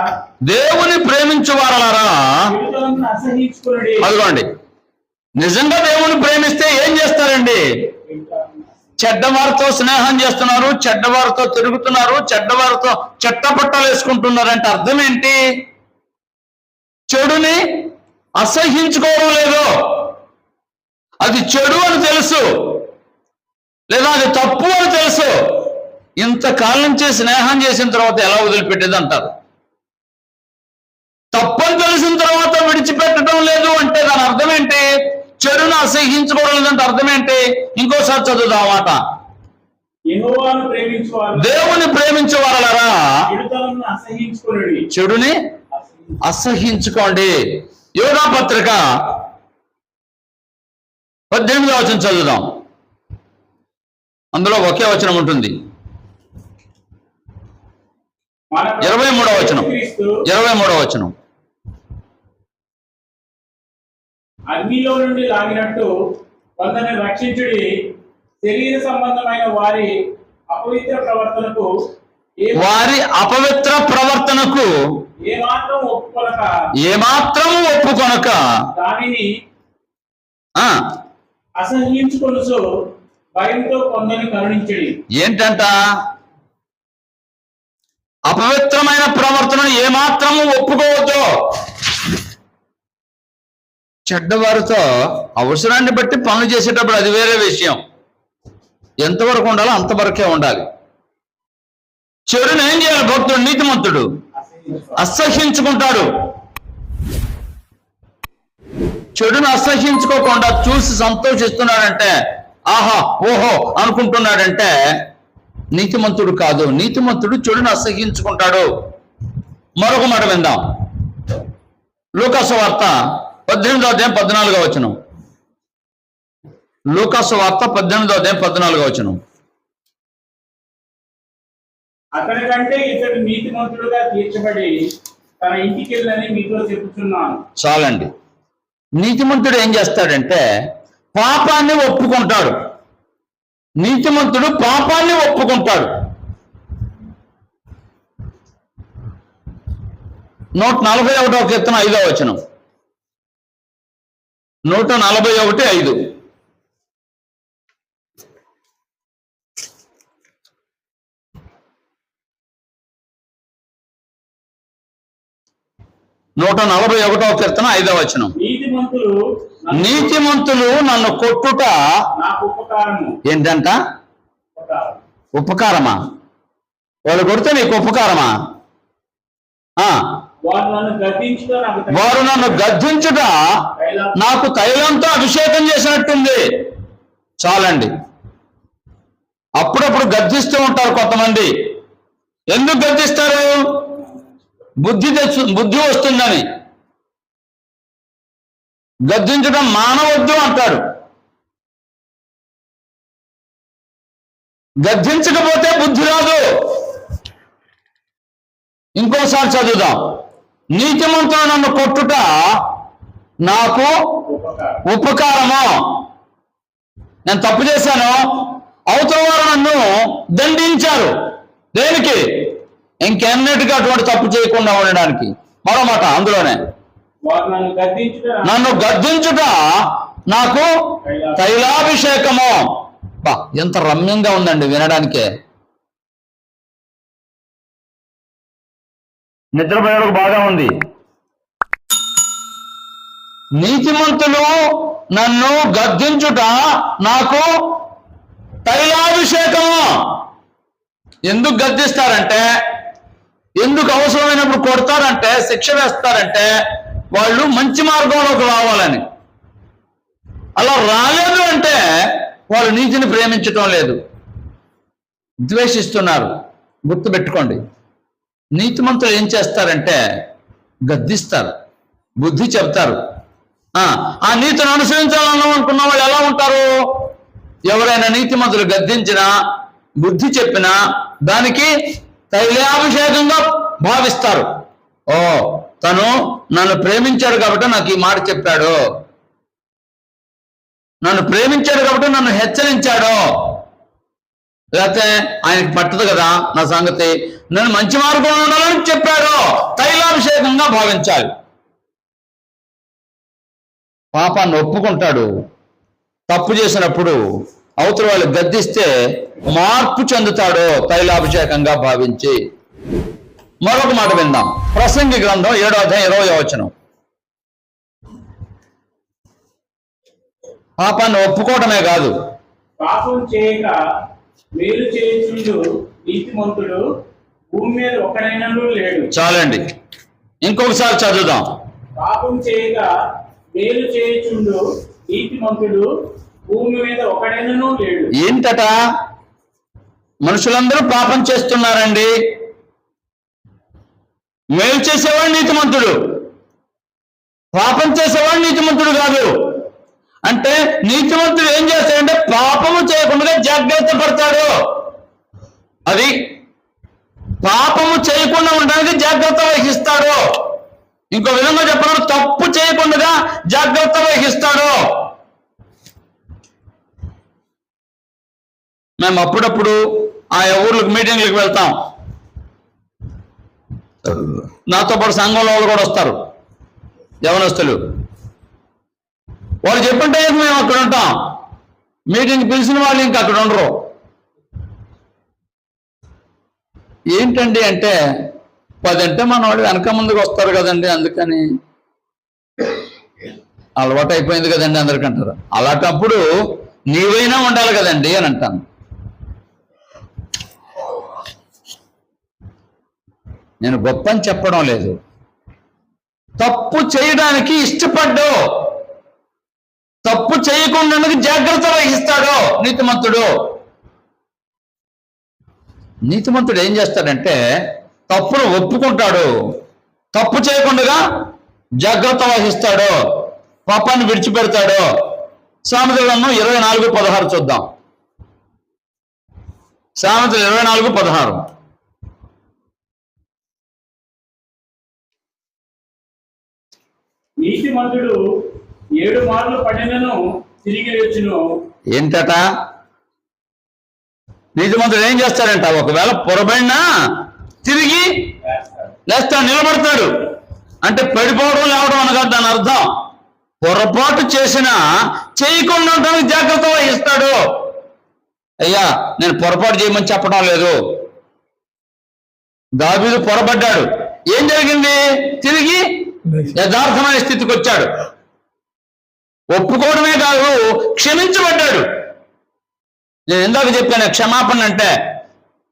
Speaker 1: దేవుని ప్రేమించు వారలారా,
Speaker 2: చెడుతనమును అసహ్యించుకొనుడి.
Speaker 1: అదిగోండి, నిజంగా దేవుని ప్రేమిస్తే ఏం చేస్తారండి? చెడ్డవారితో స్నేహం చేస్తున్నారు, చెడ్డవారితో తిరుగుతున్నారు, చెడ్డవారితో చెట్టపట్టాలు వేసుకుంటున్నారు. అంటే అర్థం ఏంటి? చెడుని అసహ్యించుకోవడం లేదు. అది చెడు అని తెలుసు, లేదా అది తప్పు అని తెలుసు. ఇంతకాలం నుంచి స్నేహం చేసిన తర్వాత ఎలా వదిలిపెట్టేది అంటారు. తప్పని తెలిసిన తర్వాత విడిచిపెట్టడం లేదు అంటే దాని అర్థం ఏంటి? చెడును అసహ్యించుకోవడం లేదంటే అర్థం ఏంటి? ఇంకోసారి చదువుదాం మాట.
Speaker 2: యెహోవాను ప్రేమించువారు
Speaker 1: దేవుని ప్రేమించేవారలారా
Speaker 2: చెడుతనమును అసహ్యించుకొనుడి.
Speaker 1: చెడుని అసహ్యించుకోండి. యోధా పత్రిక 18వ వచనం చదువుదాం. అందులో ఒకే వచనం ఉంటుంది.
Speaker 2: మన
Speaker 1: 23వ వచనం.
Speaker 2: క్రీస్తు
Speaker 1: 23వ వచనం.
Speaker 2: అగ్నిలో నుండి లాగినట్టు కొందరిని రక్షించుడి. శరీర సంబంధమైన వారి అపవిత్ర ప్రవర్తనకు
Speaker 1: ఏమాత్రం ఒప్పుకొనక
Speaker 2: దానిని అసహ్యించుకొనుచు భయంతో కొందరిని కరుణించడి.
Speaker 1: ఏంటంట? అపవిత్రమైన ప్రవర్తనను ఏమాత్రము ఒప్పుకోవద్దు. చెడ్డవారితో అవసరాన్ని బట్టి పనులు చేసేటప్పుడు అది వేరే విషయం. ఎంతవరకు ఉండాలో అంతవరకే ఉండాలి. చెడును ఏం చేయాలి? భక్తుడు, నీతిమంతుడు అసహ్యించుకుంటాడు. చెడును అసహ్యించుకోకుండా చూసి సంతోషిస్తున్నాడంటే, ఆహా ఓహో అనుకుంటున్నాడంటే నీతిమంతుడు కాదు. నీతిమంతుడు చెడును అసహ్యించుకుంటాడు. మరొక మాట విందాం. లూకాసు వార్త 18వ అధ్యాయం 14వ వచనం. లూకాసు వార్త 18వ అధ్యాయం 14వ వచనం.
Speaker 2: అతని కంటే ఇతడు నీతిమంతుడుగా తీర్చబడి తన ఇంటికి వెళ్ళని మీతో చెప్పుచున్నాను.
Speaker 1: చాలండి. నీతిమంతుడు ఏం చేస్తాడంటే పాపాన్ని ఒప్పుకుంటాడు. నీతిమంతుడు పాపాన్ని ఒప్పుకుంటాడు. 141వ కీర్తన 5వ వచనం. 141:5. నూట 41వ కీర్తన 5వ వచనం. నీతిమంతులు నన్ను కొట్టుట
Speaker 2: నాకు ఉపకారము.
Speaker 1: ఏంటంట? ఉపకారమా? వాళ్ళు కొడితే నీకు ఉపకారమా? వారు నన్ను గద్దించుట నాకు తైలంతో అభిషేకం చేసినట్టుంది. చాలండి. అప్పుడప్పుడు గద్దిస్తూ ఉంటారు కొంతమంది. ఎందుకు గద్దిస్తారు? బుద్ధి వస్తుందని. గద్దించడం మానవద్దు అంటారు. గద్దించకపోతే బుద్ధి రాదు. ఇంకోసారి చదువుదాం. నీతిమంతుడు నన్ను కొట్టుట నాకు ఉపకారము. నేను తప్పు చేశాను, అవతల వారు నన్ను దండించారు. దేనికి? ఇంకెన్నటికీ అటువంటి తప్పు చేయకుండా ఉండడానికి. మరో మాట అందులోనే, నన్ను గద్దించుట నాకు తైలాభిషేకము. ఎంత రమ్యంగా ఉందండి వినడానికే.
Speaker 3: నిద్రపోయేందుకు బాగా ఉంది.
Speaker 1: నీతిమంతులు నన్ను గద్దించుట నాకు తైలాభిషేకము. ఎందుకు గద్దిస్తారంటే, ఎందుకు అవసరమైనప్పుడు కొడతారంటే, శిక్ష వేస్తారంటే వాళ్ళు మంచి మార్గంలోకి రావాలని. అలా రాలేదు అంటే వాళ్ళు నీతిని ప్రేమించటం లేదు, ద్వేషిస్తున్నారు. గుర్తుపెట్టుకోండి. నీతిమంతులు ఏం చేస్తారంటే గద్దిస్తారు, బుద్ధి చెప్తారు. ఆ నీతిని అనుసరించాలనుకున్న వాళ్ళు ఎలా ఉంటారు? ఎవరైనా నీతిమంతులు గద్దించినా బుద్ధి చెప్పినా దానికి తైలాభిషేకంగా భావిస్తారు. ఓ, తను నన్ను ప్రేమించాడు కాబట్టి నాకు ఈ మాట చెప్పాడు, నన్ను ప్రేమించాడు కాబట్టి నన్ను హెచ్చరించాడు, లేకపోతే ఆయనకి పట్టదు కదా నా సంగతి, నేను మంచి మార్గంలో ఉండాలని చెప్పాడు. తైలాభిషేకంగా భావించాలి. పాపాన్ని ఒప్పుకుంటాడు. తప్పు చేసినప్పుడు అవతల వాళ్ళు గద్దిస్తే మార్పు చెందుతాడు, తైలాభిషేకంగా భావించి. మరొక మాట విందాం. ప్రసంగి గ్రంథం 7వ అధ్యాయం 20వ వచనం. పాపాన్ని ఒప్పుకోవటమే కాదు,
Speaker 2: పాపం చేయక మేలు చేయుచుండు నీతిమంతుడు భూమి మీద ఒక్కడైనను లేడు.
Speaker 1: చాలండి. ఇంకొకసారి చదువుదాం.
Speaker 2: పాపం చేయక మేలు చేయుచుండు నీతిమంతుడు భూమి మీద ఒకడైనను లేడు.
Speaker 1: ఏంటట? మనుషులందరూ పాపం చేస్తున్నారండి. మేలు చేసేవాడు నీతిమంతుడు, పాపం చేసేవాడు నీతిమంతుడు కాదు. అంటే నీతిమంతుడు ఏం చేస్తాడంటే పాపము చేయకుండా జాగ్రత్త పడతాడు. అది పాపము చేయకుండా ఉండడానికి జాగ్రత్త వహిస్తాడు. ఇంకో విధంగా చెప్పడం, తప్పు చేయకుండా జాగ్రత్త వహిస్తాడు. మేము అప్పుడప్పుడు ఆ ఊర్లకు మీటింగ్లకు వెళ్తాం. నాతో పాటు సంఘంలో వాళ్ళు కూడా వస్తారు, యవనస్తులు. వాళ్ళు చెప్పుంటే మేము అక్కడ ఉంటాం. మీటింగ్ పిలిచిన వాళ్ళు ఇంకా అక్కడ ఉండరు. ఏంటండి అంటే 10 అంటే మన వాళ్ళు వెనక ముందుకు వస్తారు కదండి, అందుకని అలవాటు అయిపోయింది కదండి అందరికంటారు. అలాంటప్పుడు నీవైనా ఉండాలి కదండి అని అంటాను. నేను గొప్ప అని చెప్పడం లేదు. తప్పు చేయడానికి ఇష్టపడ్డు, తప్పు చేయకుండా జాగ్రత్త వహిస్తాడు నీతిమంతుడు. నీతిమంతుడు ఏం చేస్తాడంటే తప్పును ఒప్పుకుంటాడు, తప్పు చేయకుండా జాగ్రత్త వహిస్తాడు, పాపాన్ని విడిచిపెడతాడు. సామెతల గ్రంథం 24:16 చూద్దాం. సామెతలు 24:16.
Speaker 2: నీతిమంతుడు 7 మార్లు పడినను తిరిగి లేచును.
Speaker 1: ఏంటట? నీతిమంతుడు ఏం చేస్తాడంట? ఒకవేళ పొరబడినా తిరిగి లేస్తాడు, నిలబడతాడు. అంటే పడిపోవడం లేవడం అనగా దాని అర్థం. పొరపాటు చేసినా చేయకుండా ఉండడానికి జాగ్రత్త వహిస్తాడు. అయ్యా, నేను పొరపాటు చేయమని చెప్పడం లేదు. దావీదు పొరపడ్డాడు. ఏం జరిగింది? తిరిగి యథార్థమైన స్థితికి వచ్చాడు. ఒప్పుకోవడమే కాదు, క్షమించబడ్డాడు. నేను ఇందాక చెప్పాను, క్షమాపణ అంటే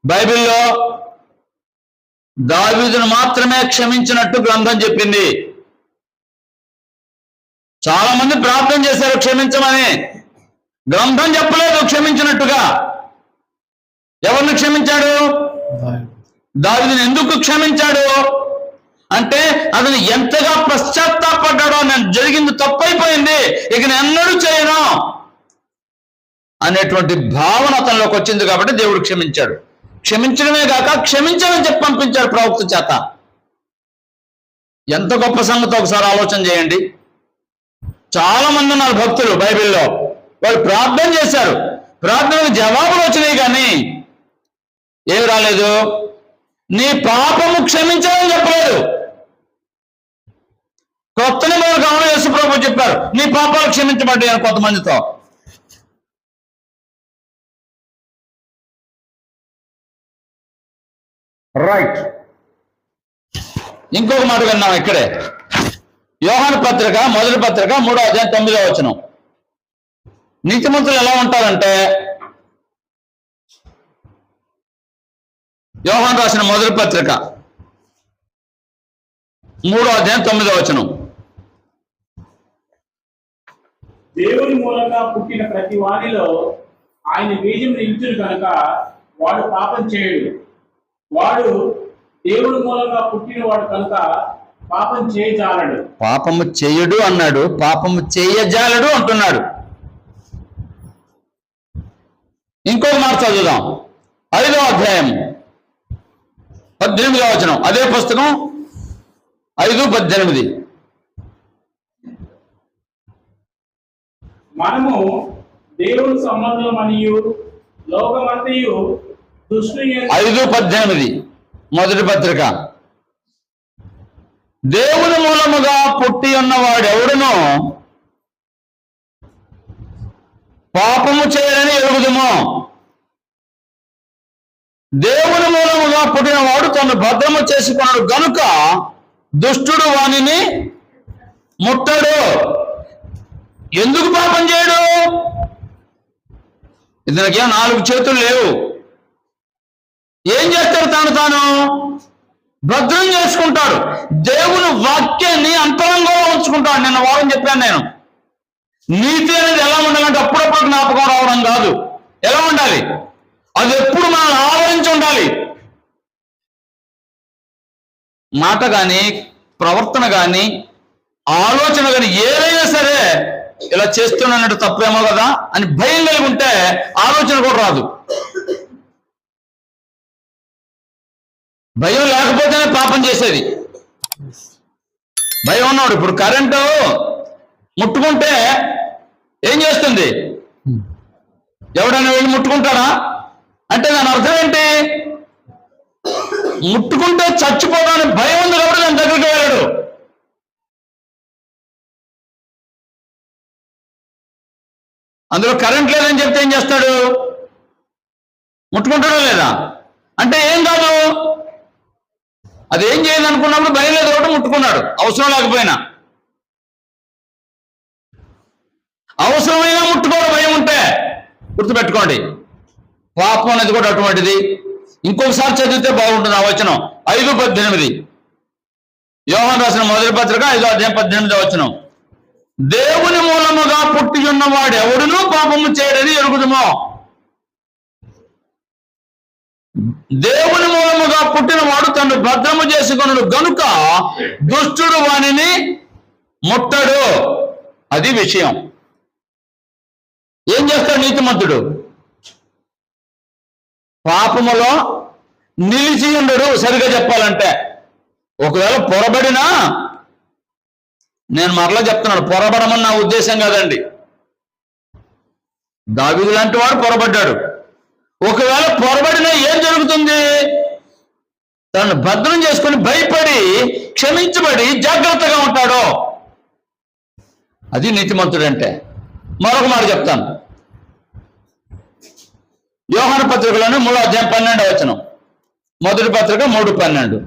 Speaker 1: బైబిల్లో దావీదును మాత్రమే క్షమించినట్టు గ్రంథం చెప్పింది. చాలా మంది ప్రార్థన చేశారు క్షమించమని, గ్రంథం చెప్పలేదు క్షమించినట్టుగా. ఎవరిని క్షమించాడు? దావీదుని ఎందుకు క్షమించాడు అంటే అతను ఎంతగా పశ్చాత్తాపడ్డాడో, నేను జరిగింది తప్పైపోయింది, ఇక నేను ఎన్నడూ చేయను అనేటువంటి భావన అతనిలోకి వచ్చింది కాబట్టి దేవుడు క్షమించాడు. క్షమించడమే కాక క్షమించమని చెప్పి పంపించాడు ప్రవక్త చేత. ఎంత గొప్ప సంగతి ఒకసారి ఆలోచన చేయండి. చాలా మంది ఉన్నారు భక్తులు బైబిల్లో, వాళ్ళు ప్రార్థన చేశారు, ప్రార్థనకు జవాబులు వచ్చినాయి కానీ ఏమి రాలేదు. నీ పాపము క్షమించాలని చెప్పలేదు. కొత్త నిబంధన కావాలి యేసు ప్రభువు చెప్పారు, నీ పాపాలు క్షమించబడ్డాయని కొంతమందితో. రైట్. ఇంకొక మాట విన్నాం ఇక్కడే. యోహాను పత్రిక 1వ పత్రిక 3వ అధ్యాయం 9వ వచనం. నీతిమంతులు ఎలా ఉంటారంటే, యోహాను రాసిన 1వ పత్రిక 3వ అధ్యాయం 9వ వచనం.
Speaker 2: దేవుని మూలంగా పుట్టిన ప్రతి వానిలో ఆయన బీజం నిలుచును కనుక వాడు పాపం చేయడు. వాడు దేవుని మూలంగా పుట్టినవాడు కనుక పాపం చేయజాలడు.
Speaker 1: పాపము చేయడు అన్నాడు, పాపము చేయజాలడు అంటున్నాడు. ఇంకొక మాట చదువుదాం. 5వ అధ్యాయం 18వ వచనం. అదే పుస్తకం 5:18.
Speaker 2: మనము దేవుని సంబంధమనియు లోకమంతయు దుష్టుని
Speaker 1: 5:18 మొదటి పత్రిక. దేవుని మూలముగా పుట్టి ఉన్నవాడెవడునో పాపము చేయరని ఎరుగుదుము. దేవుని మూలముగా పుట్టినవాడు తను భద్రము చేసుకున్నాడు గనుక దుష్టుడు వానిని ముట్టడు. ఎందుకు పాపం చేయడు? ఇతనికేం 4 చేతులు లేవు. ఏం చేస్తాడు? తాను భద్రం చేసుకుంటాడు. దేవుని వాక్యాన్ని అంతరంగంలో ఉంచుకుంటాడు. నిన్న వారం చెప్పాను నేను. నీతి అనేది ఎలా ఉండాలంటే అప్పుడప్పుడు జ్ఞాపకం రావడం కాదు. ఎలా ఉండాలి? అది ఎప్పుడు మనం ఆవరించి ఉండాలి. మాట కానీ, ప్రవర్తన కానీ, ఆలోచన కానీ ఏదైనా సరే ఇలా చేస్తున్నట్టు తప్పేమో కదా అని భయం కలిగి ఉంటే ఆలోచన కూడా రాదు. భయం లేకపోతేనే పాపం చేసేది. భయం ఉన్నాడు. ఇప్పుడు కరెంటు ముట్టుకుంటే ఏం చేస్తుంది? ఎవడైనా వెళ్ళి ముట్టుకుంటాడా? అంటే దాని అర్థం ఏంటి? ముట్టుకుంటే చచ్చిపోవడానికి భయం ఉంది కాబట్టి దాని దగ్గరికి వెళ్ళాడు. అందులో కరెంట్ లేదని చెప్తే ఏం చేస్తాడు? ముట్టుకుంటాడా లేదా? అంటే ఏం కాదు, అది ఏం చేయదు అనుకున్నప్పుడు భయం లేదు కాబట్టి ముట్టుకున్నాడు. అవసరం లేకపోయినా, అవసరమైనా ముట్టుకోవడం భయం ఉంటే గుర్తుపెట్టుకోండి. పాపం అనేది కూడా అటువంటిది. ఇంకొకసారి చదివితే బాగుంటుంది ఆ వచనం. 5:18 యోహాను రాసిన మొదటి పత్రిక 5:18 వచనం. దేవుని మూలముగా పుట్టి ఉన్నవాడు ఎవడునూ పాపము చేయడని ఎరుగుదుమో. దేవుని మూలముగా పుట్టిన వాడు తను భద్రము చేసుకొనుడు గనుక దుష్టుడు వానిని ముట్టడు. అది విషయం. ఏం చేస్తాడు నీతిమంతుడు? పాపములో నిలిచి ఉండడు. సరిగా చెప్పాలంటే ఒకవేళ పొరబడినా, నేను మరలా చెప్తున్నాను, పొరబడమని నా ఉద్దేశం కాదండి. దావీదు లాంటి వాడు పొరబడ్డాడు. ఒకవేళ పొరబడినా ఏం జరుగుతుంది? తను భద్రం చేసుకుని భయపడి క్షమించబడి జాగ్రత్తగా ఉంటాడు. అది నీతిమంతుడు అంటే. మరొక మాట చెప్తాను. యోహాను పత్రికలోని 3:12 వచనం. మొదటి పత్రిక 3:12.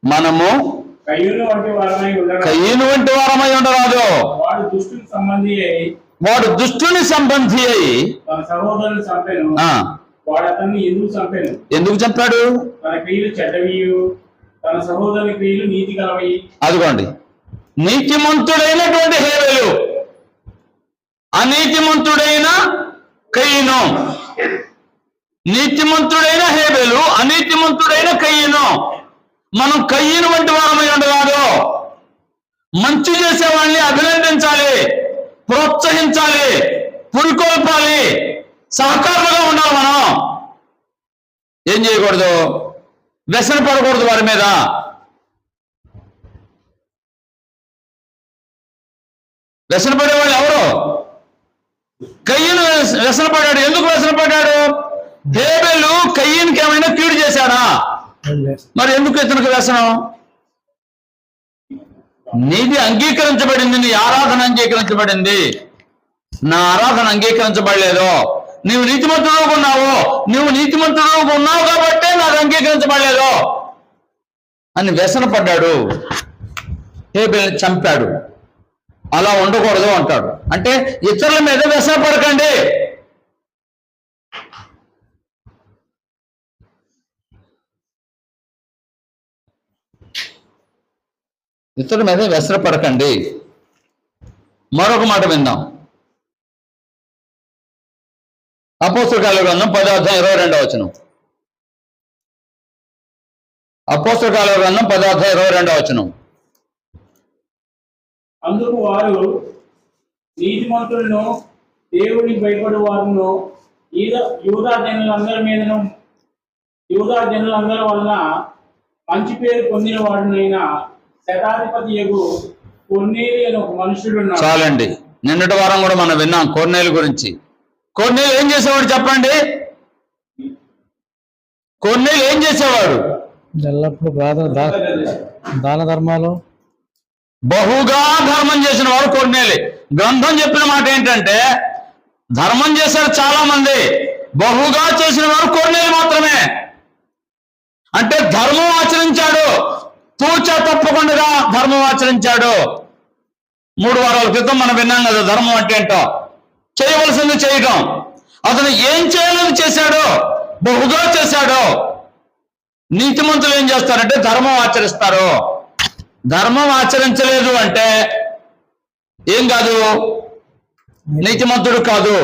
Speaker 1: మనము
Speaker 2: కయ్యూను వంటి
Speaker 1: వారమై ఉండరాదు.
Speaker 2: వాడు
Speaker 1: దుష్టుని సంబంధి అయి
Speaker 2: తన సహోదరుని చంపెను. వాడు అతన్ని ఎందుకు
Speaker 1: చంపాడు?
Speaker 2: తన క్రియలు చెడ్డవియు, తన సహోదరుని క్రియలు నీతి కలవయి.
Speaker 1: అదిగోండి, నీతిమంతుడైనటువంటి హేబెలు, అనీతిమంతుడైన కయీను. నీతిమంతుడైన హేబెలు, అనీతిమంతుడైన కయీను. మనం కయ్యను వంటి వారమై ఉండరాదు. మంచి చేసే వాళ్ళని అభినందించాలి, ప్రోత్సహించాలి, పురికొల్పాలి, సహకారంగా ఉండాలి. మనం ఏం చేయకూడదు? వ్యసన పడకూడదు వారి మీద. వ్యసన పడేవాళ్ళు ఎవరు? కయ్యను వ్యసన పడ్డాడు. ఎందుకు వ్యసన పడ్డాడు? హేబెలు కయ్యనుకి ఏమైనా కీడు చేశాడా? మరి ఎందుకు ఇతనికి వ్యసనం? నీది అంగీకరించబడింది, నీ ఆరాధన అంగీకరించబడింది, నా ఆరాధన అంగీకరించబడలేదు. నీవు నీతిమంతుడుగా ఉన్నావు కాబట్టే నాకు అంగీకరించబడలేదు అని వ్యసన పడ్డాడు. హేబెల్ని చంపాడు. అలా ఉండకూడదు అంటాడు. అంటే ఇతరుల మీద వ్యసన పడకండి. ఇతరుల మీద వ్యసన పడకండి. మరొక మాట విందాం. అపోస్తల గ్రంథం 10:22 వచనం. అపోస్తల గ్రంథం 10:22 వచనం.
Speaker 2: అందుకు వారు నీతిమంతులను, దేవునికి భయపడు వారును, యూదా జనులందరి వలన మంచి పేరు పొందిన వాడునైనా శతాధిపతి యగు కొర్నేలి అని ఒక మనుషుడు.
Speaker 1: చాలండి. నిన్నటి వారం కూడా మనం విన్నాం కొర్నేలు గురించి. కొర్నేలు ఏం చేసేవాడు చెప్పండి? కొర్నేలు ఏం చేసేవాడు?
Speaker 4: ఎల్లప్పుడూ దాన ధర్మాలు
Speaker 1: బహుగా ధర్మం చేసిన వాడు కొర్నేలి. గ్రంథం చెప్పిన మాట ఏంటంటే ధర్మం చేశారు చాలా మంది, బహుగా చేసిన వాడు కొర్నేలి మాత్రమే. అంటే ధర్మం ఆచరించాడు, తూచా తప్పకుండా ధర్మం ఆచరించాడు. 3 వారాల క్రితం మనం విన్నాం కదా ధర్మం అంటే ఏంటో. చేయవలసింది చేయటం. అతను ఏం చేయాలని చేశాడో బహుగా చేశాడో. నీతిమంతులు ఏం చేస్తారంటే ధర్మం ఆచరిస్తారు. ధర్మం ఆచరించలేదు అంటే ఏం కాదు, నీతిమంతుడు కాదు.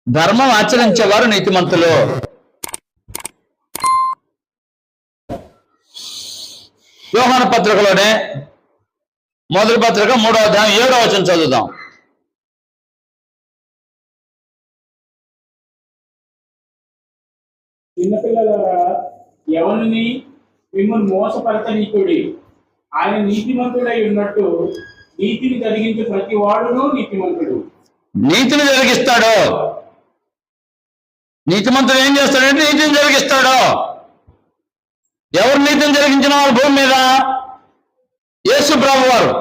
Speaker 1: ధర్మం ఆచరించేవారు నీతిమంతులు. యోహాను పత్రికలోనే మొదటి పత్రిక 3వ అధ్యాయం 7వ వచనం చదువుదాం.
Speaker 2: చిన్నపిల్లలారా, ఎవరిని మిమ్మల్ని మోసపరచనీకుడి. ఆయన నీతిమంతుడై ఉన్నట్టు నీతిని జరిగించే ప్రతి వాడును నీతిమంతుడు.
Speaker 1: నీతిని జరిగిస్తాడు. నీతిమంతుడు ఏం చేస్తాడంటే నీతిని జరిగిస్తాడు. ఎవరు నీతిని జరిగించిన వారు భూమి మీద? యేసు ప్రభు వారు.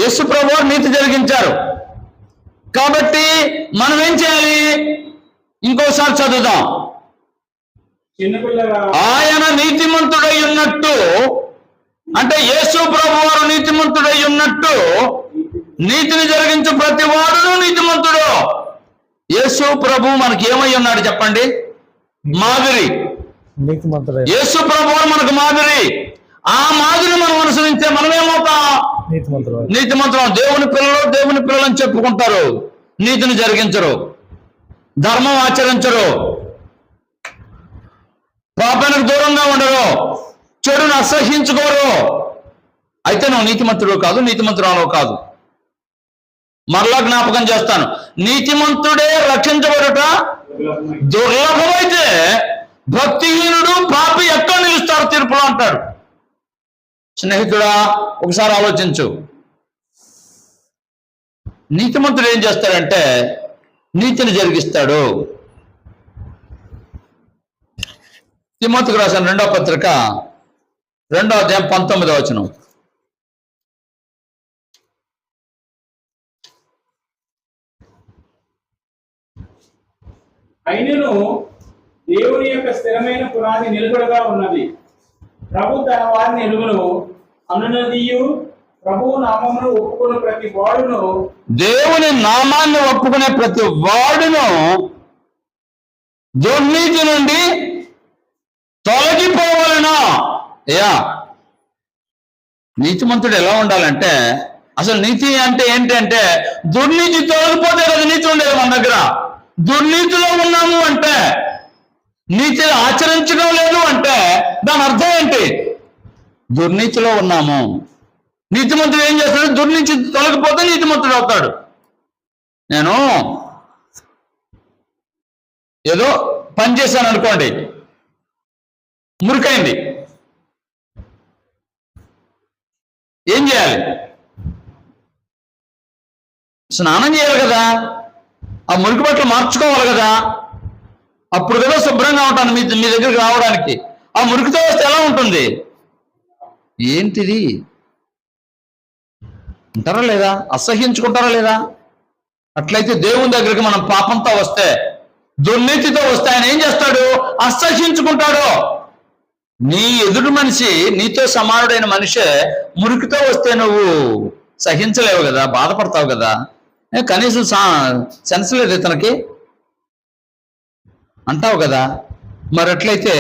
Speaker 1: యేసు ప్రభు వారు నీతి జరిగించారు. కాబట్టి మనం ఏం చేయాలి? ఇంకోసారి చదువుదాం.
Speaker 2: చిన్నపిల్లలారా,
Speaker 1: ఆయన నీతిమంతుడై ఉన్నట్టు, అంటే యేసు ప్రభు వారు నీతిమంతుడై ఉన్నట్టు నీతిని జరిగించు ప్రతి వాడును నీతిమంతుడు. యేసు ప్రభు మనకి ఏమై ఉన్నాడు చెప్పండి? మాదిరి.
Speaker 4: నీతిమంతుడై
Speaker 1: యేసు ప్రభు వారు మనకు మాదిరి. ఆ మాదిరిని మనం అనుసరిస్తే మనం ఏమవుతాం?
Speaker 4: నీతిమంతుడు.
Speaker 1: నీతిమంతులు. దేవుని పిల్లలు అని చెప్పుకుంటారు, నీతిని జరిగించరు, ధర్మం ఆచరించరు, పాపానికి దూరంగా ఉండరు, చెడును అసహ్యించుకోరు. అయితే నువ్వు నీతిమంతుడు కాదు, నీతిమంతురాలు కాదు. మరలా జ్ఞాపకం చేస్తాను, నీతిమంతుడే రక్షించబడుట దుర్లభమైతే భక్తిహీనుడు పాపి ఎక్కడ నిలుస్తారు తీర్పులో అంటాడు. స్నేహితుడా, ఒకసారి ఆలోచించు. నీతిమంతుడు ఏం చేస్తాడంటే నీతిని జరిగిస్తాడు. తిమోతికి రాసిన 2వ పత్రిక 2వ అధ్యాయం 19వ వచనం.
Speaker 2: అయినను దేవుని యొక్క స్థిరమైన పునాది నిలబడగా ఉన్నది. ప్రభు తన వారిని ఎలుగును అనునదియు ప్రభువు నామమును ఒప్పుకున్న ప్రతి వాడును,
Speaker 1: దేవుని నామాన్ని ఒప్పుకునే ప్రతి వాడును దుర్నీతి నుండి తొలగిపోవలను. నీతిమంతుడు ఎలా ఉండాలంటే, అసలు నీతి అంటే ఏంటంటే దుర్నీతి తొలగిపోతే కదా నీతి ఉండేది మన దగ్గర. దుర్నీతిలో ఉన్నాము అంటే, నీతి ఆచరించడం లేదు అంటే దాని అర్థం ఏంటి? దుర్నీతిలో ఉన్నాము. నీతిమంతుడు ఏం చేస్తాడు? దుర్నీతి తొలగిపోతే నీతిమంతుడు అవుతాడు. నేను ఏదో పని చేశాను అనుకోండి, మురికైంది, ఏం చేయాలి? స్నానం చేయాలి కదా, ఆ మురికి బట్టలు మార్చుకోవాలి కదా, అప్పుడు కదా శుభ్రంగా ఉంటాను మీ దగ్గరికి రావడానికి. ఆ మురికితో వస్తే ఎలా ఉంటుంది? ఏంటిది అంటారా లేదా? అసహ్యించుకుంటారా లేదా? అట్లయితే దేవుని దగ్గరికి మనం పాపంతో వస్తే, దుర్నీతితో వస్తే ఆయన ఏం చేస్తాడు? అసహ్యించుకుంటాడు. నీ ఎదుటి మనిషి, నీతో సమానుడైన మనిషే మురికితో వస్తే నువ్వు సహించలేవు కదా, బాధపడతావు కదా. కనీసం సెన్స్ లేదు ఇతనికి అంటావు కదా. మరి అట్లయితే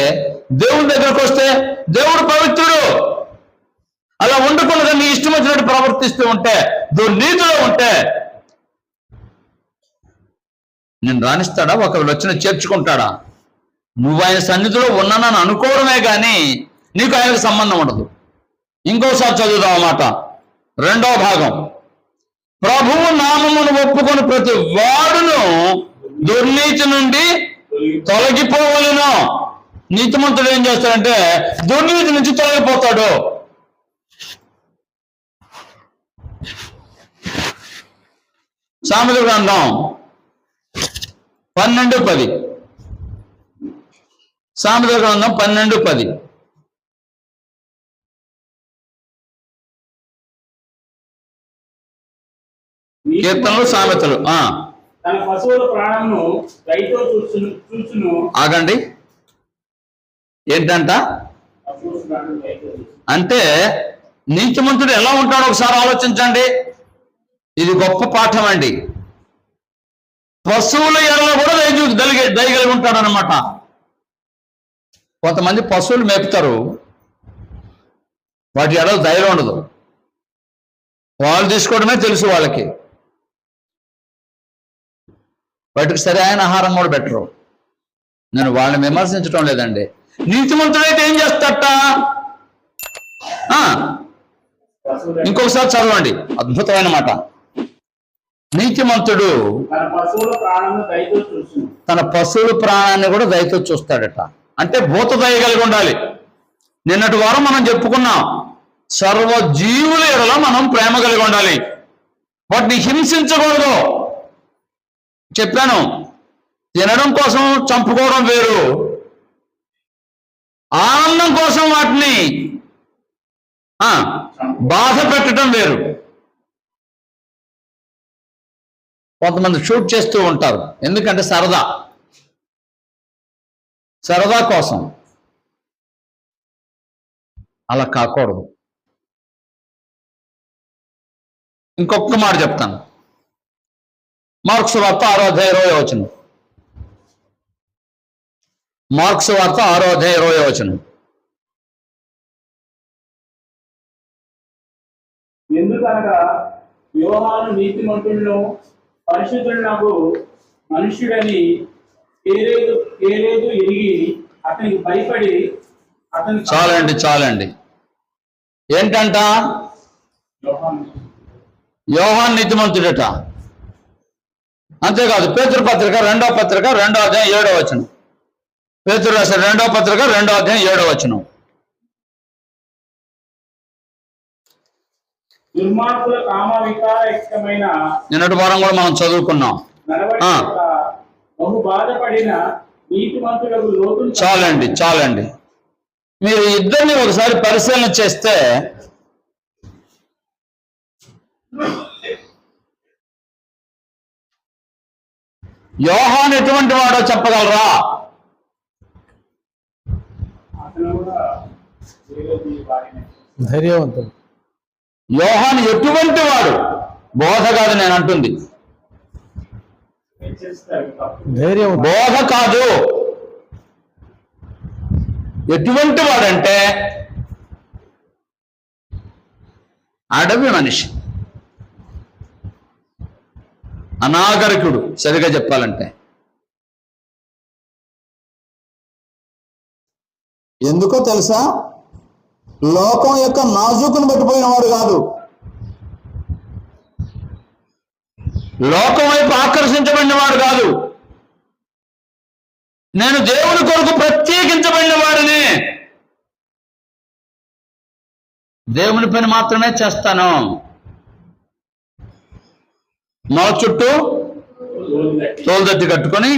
Speaker 1: దేవుని దగ్గరకు వస్తే దేవుడు పవిత్రుడు. అలా ఉండకుండా నీ ఇష్టం వచ్చినట్టు ప్రవర్తిస్తూ ఉంటే, దుర్నీతిలో ఉంటే నేను రాణిస్తాడా? ఒకరు వచ్చిన చేర్చుకుంటాడా? నువ్వు ఆయన సన్నిధిలో ఉన్నానని అనుకోవడమే కానీ నీకు ఆయనకు సంబంధం ఉండదు. ఇంకోసారి చదువుదాం అన్నమాట. 2వ భాగం. ప్రభువు నామమును ఒప్పుకొని ప్రతి వాడును దుర్నీతి నుండి తొలగిపోవలను. నీతిమంతుడు ఏం చేస్తాడంటే దుర్నీతి నుంచి తొలగిపోతాడు. సామెతల గ్రంథం 12:10. సామెతల గ్రంథం 12:10. కీర్తనలు, సామెతలు.
Speaker 2: తన పశువుల ప్రాణమును దయతో చూచును.
Speaker 1: ఆగండి, ఏంటంట?
Speaker 2: పశువుల ప్రాణం దయతో చూచును.
Speaker 1: అంటే నీతిమంతుడు ఎలా ఉంటాడో ఒకసారి ఆలోచించండి. ఇది గొప్ప పాఠం అండి. పశువుల ఎడల కూడా దయగలిగి ఉంటాడు అనమాట. కొంతమంది పశువులు మేపుతారు, వాటి ఎడల దయలు ఉండదు. వాళ్ళు తీసుకోవడమే తెలుసు వాళ్ళకి, వాటికి సరైన ఆహారం కూడా పెట్టరు. నేను వాళ్ళని విమర్శించడం లేదండి. నీతిమంతుడైతే ఏం చేస్తాట? ఇంకొకసారి చదవండి, అద్భుతమైన మాట. నీతిమంతుడు
Speaker 2: తన పశువుల ప్రాణమును దయతో చూచును.
Speaker 1: తన పశువుల ప్రాణాన్ని కూడా దయతో చూస్తాడట. అంటే భూత దయ కలిగి ఉండాలి. నిన్నటి వారం మనం చెప్పుకున్నాం, సర్వజీవుల ఎడల మనం ప్రేమ కలిగి ఉండాలి, వాటిని హింసించకూడదు. చెప్పాను, తినడం కోసం చంపుకోవడం వేరు, ఆనందం కోసం వాటిని బాధ పెట్టడం వేరు. కొంతమంది షూట్ చేస్తూ ఉంటారు, ఎందుకంటే సరదా కోసం. అలా కాకూడదు. ఇంకొక మాట చెప్తాను. మార్క్స్ వార్త 6:20 మార్క్స్ వార్త 6:20.
Speaker 2: ఎందుకనగా యోహాను నీతిమంతులను పరిశుద్ధులకు మనుష్యుడని పేరేదు ఎరిగి అతనికి భయపడి అతని
Speaker 1: చాలండి. ఏంటంట? యోహాను నీతిమంతుడట. అంతేకాదు, పేతురు పత్రిక 2:7. పేతురు రాసిన 2:7.
Speaker 2: దుర్మార్గుల కామ వికారయుక్తమైన
Speaker 1: నిన్నటి వారం కూడా మనం చదువుకున్నాం.
Speaker 2: బహు బాధపడిన నీతిమంతులకు లోతు.
Speaker 1: చాలండి. మీరు ఇద్దరిని ఒకసారి పరిశీలన చేస్తే యోహాను ఎటువంటి వాడో చెప్పగలరా?
Speaker 4: ధైర్యవంతుడు.
Speaker 1: యోహాను ఎటువంటి వాడు? బోధ కాదు నేను అంటుంది,
Speaker 4: ధైర్యవంతుడు.
Speaker 1: బోధ కాదు. ఎటువంటి వాడంటే అడవి మనిషి, అనాగరికుడు. సరిగా చెప్పాలంటే
Speaker 5: ఎందుకో తెలుసా? లోకం యొక్క నాజూకును పట్టిపోయినవాడు కాదు,
Speaker 1: లోకం వైపు ఆకర్షించబడినవాడు కాదు. నేను దేవుని కొరకు ప్రత్యేకించబడిన వాడిని, దేవుని పని మాత్రమే చేస్తాను. మొల చుట్టూ తోలుదట్టి కట్టుకొని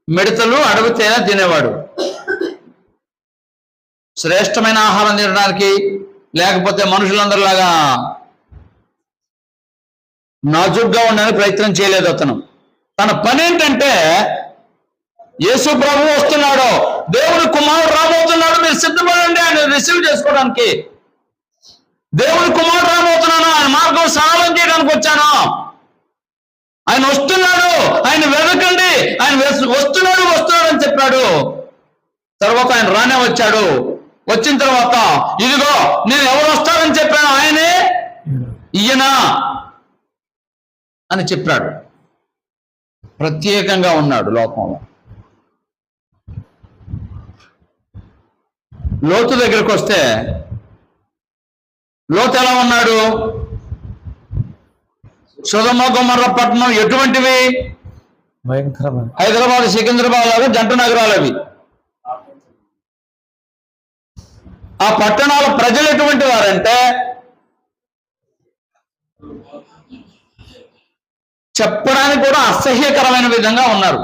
Speaker 1: మిడతలు అడవి తేనె తినేవాడు. శ్రేష్టమైన ఆహారం తినడానికి, లేకపోతే మనుషులందరిలాగా నాజుగ్గా ఉండడానికి ప్రయత్నం చేయలేదు అతను. తన పని ఏంటంటే, యేసు ప్రభు వస్తున్నాడు, దేవుని కుమారుడు రాబోతున్నాడు, మీరు సిద్ధపడండి ఆయన రిసీవ్ చేసుకోవడానికి. దేవుని కుమారుడు రాబోతున్నాను, ఆయన మార్గం సరళం చేయడానికి వచ్చాను. ఆయన వస్తున్నాడు, ఆయన వెతకండి, ఆయన వస్తున్నాడు అని చెప్పాడు. తర్వాత ఆయన రానే వచ్చాడు. వచ్చిన తర్వాత ఇదిగో నేను ఎవరు వస్తారని చెప్పాను, ఆయనే ఈయన అని చెప్పాడు. ప్రత్యేకంగా ఉన్నాడు లోకంలో. లోతు దగ్గరికి వస్తే లోతు ఎలా ఉన్నాడు? సొదొమ గొమొర్రా పట్టణం ఎటువంటివి?
Speaker 4: భయంకరమైన.
Speaker 1: హైదరాబాద్, సికింద్రాబాద్ లాగా జంట నగరాలు అవి. ఆ పట్టణాల ప్రజలు ఎటువంటి వారంటే చెప్పడానికి కూడా అసహ్యకరమైన విధంగా ఉన్నారు.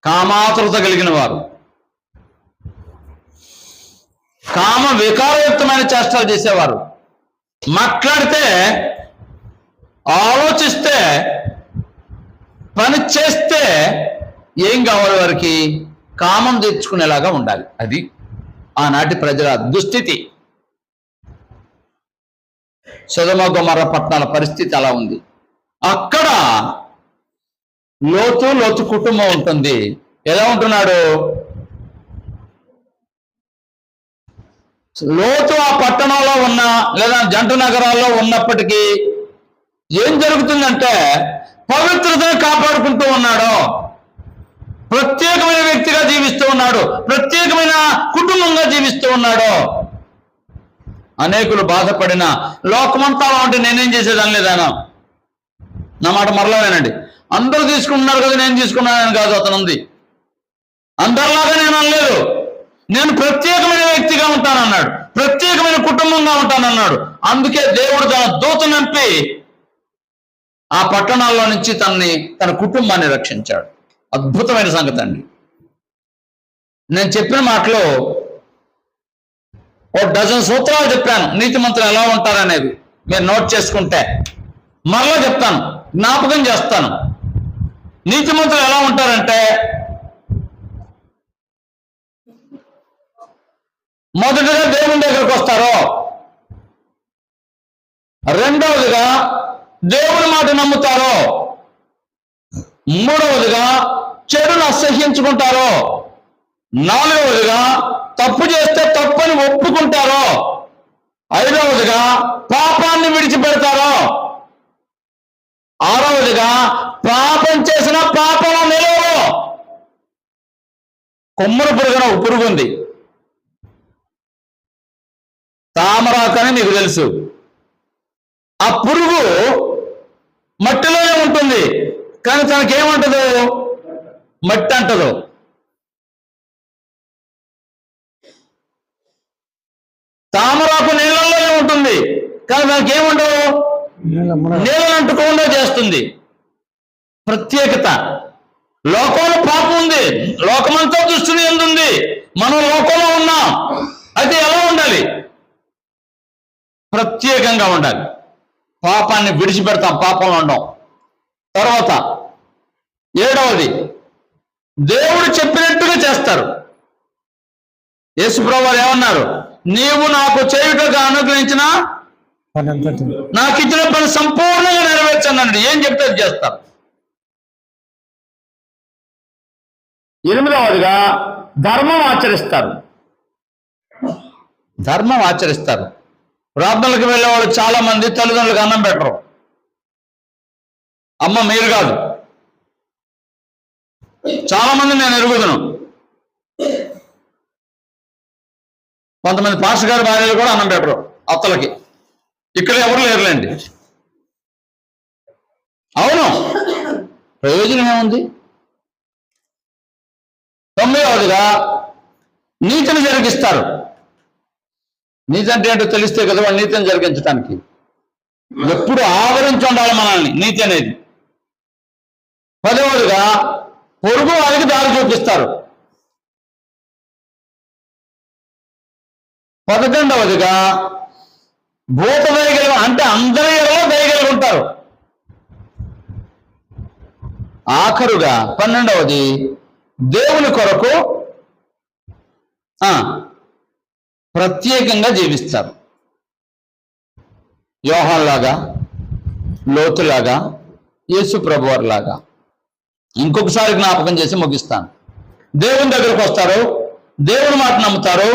Speaker 1: కామాతురత కలిగిన వారు, కామ వికారయుక్తమైన చేష్టలు చేసేవారు. మాట్లాడితే ఆలోచిస్తే పని చేస్తే ఏం కావాలి వారికి? కామం తెచ్చుకునేలాగా ఉండాలి. అది ఆనాటి ప్రజల దుస్థితి. సొదొమ గొమొర్రా పట్టణాల పరిస్థితి అలా ఉంది. అక్కడ లోతు కుటుంబం ఉంటుంది. ఎలా ఉంటున్నాడు లోతు? ఆ పట్టణంలో ఉన్న లేదా జంట నగరాల్లో ఉన్నప్పటికీ ఏం జరుగుతుందంటే పవిత్రతను కాపాడుకుంటూ ఉన్నాడు. ప్రత్యేకమైన వ్యక్తిగా జీవిస్తూ ఉన్నాడు. ప్రత్యేకమైన కుటుంబంగా జీవిస్తూ ఉన్నాడు. అనేకులు బాధపడిన లోకమంతా ఉంటే నేనేం చేసేదాన్ని లేదానా? నా మాట మరలా వినండి. అందరూ తీసుకుంటున్నారు కదా, నేను తీసుకున్నానని కాదు అతను ఉంది. అందరిలాగా నేను అనలేదు. నేను ప్రత్యేకమైన వ్యక్తిగా ఉంటానన్నాడు. ప్రత్యేకమైన కుటుంబంగా ఉంటానన్నాడు. అందుకే దేవుడు తన దూత నంపి ఆ పట్టణాల్లో నుంచి తన కుటుంబాన్ని రక్షించాడు. అద్భుతమైన సంగతి అండి. నేను చెప్పిన మాటలో ఓ డజన్ సూత్రాలు చెప్పాను, నీతిమంతులు ఎలా ఉంటారనేది. మీరు నోట్ చేసుకుంటే మరలా చెప్తాను, జ్ఞాపకం చేస్తాను. నీతిమంతులు ఎలా ఉంటారంటే, మొదటిగా దేవుని దగ్గరకు వస్తారు. రెండవదిగా దేవుని మాట నమ్ముతారు. మూడవదిగా చెడును అసహ్యించుకుంటారు. నాలుగవదిగా తప్పు చేస్తే తప్పని ఒప్పుకుంటారు. ఐదవదిగా పాపాన్ని విడిచిపెడతారు. ఆరవదిగా పాపం చేసిన పాపం నిలవరు. కొమ్మర పురుగున పురుగు ఉంది, తామరాకని మీకు తెలుసు. ఆ పురుగు మట్టిలోనే ఉంటుంది, కానీ తనకేమంటదు? మట్టి అంటదు. తామరాకు నీళ్ళల్లోనే ఉంటుంది, కానీ దానికి ఏముండవు? నీళ్ళని అంటుకోకుండా చేస్తుంది. ప్రత్యేకత. లోకంలో పాపం ఉంది, లోకమంతా దుష్టుని ఎందుంది. మనం లోకంలో ఉన్నాం. అయితే ఎలా ఉండాలి? ప్రత్యేకంగా ఉండాలి. పాపాన్ని విడిచిపెడతాం, పాపంలో ఉండం. తర్వాత ఏడవది, దేవుడు చెప్పినట్టుగా చేస్తారు. యేసుప్రభువు వారు ఏమన్నారు? నీవు నాకు చేయుటగా అనుగ్రహించిన నాకు ఇచ్చిన పని సంపూర్ణంగా నెరవేర్చన్నాడు. ఏం చెప్తే అది చేస్తారు. ఎనిమిదవదిగా ధర్మం ఆచరిస్తారు. ధర్మం ఆచరిస్తారు. ప్రార్థనలకు వెళ్ళేవాళ్ళు చాలా మంది తల్లిదండ్రులకు అన్నం పెట్టరు. అమ్మ మీరు కాదు, చాలా మంది నేను ఎరుగుదును. కొంతమంది పాస్టర్ గారి భార్యలు కూడా అన్నం పెట్టరు అత్తలకి. ఇక్కడ ఎవరు లేరులేండి. అవును, ప్రయోజనం ఏముంది? తొమ్మిదవదిగా నీతిని జరిగిస్తారు. నీతి అంటే ఏంటో తెలిస్తే కదా వాళ్ళు నీతిని జరిగించడానికి. ఎప్పుడు ఆవరించి ఉండాలి మనల్ని నీతి అనేది. పదవదిగా పొరుగు వారికి దారి చూపిస్తారు. 11వదిగా భూత దయగలిగి అంటే అందరి ఎడలో దయగలిగి ఉంటారు. ఆఖరుగా 12వది దేవుని కొరకు ప్రత్యేకంగా జీవిస్తారు. యోహానులాగా, లోతులాగా, యేసు ప్రభువారిలాగా. ఇంకొకసారి జ్ఞాపకం చేసి ముగిస్తాను. దేవుని దగ్గరకు వస్తారు, దేవుని మాట నమ్ముతారు,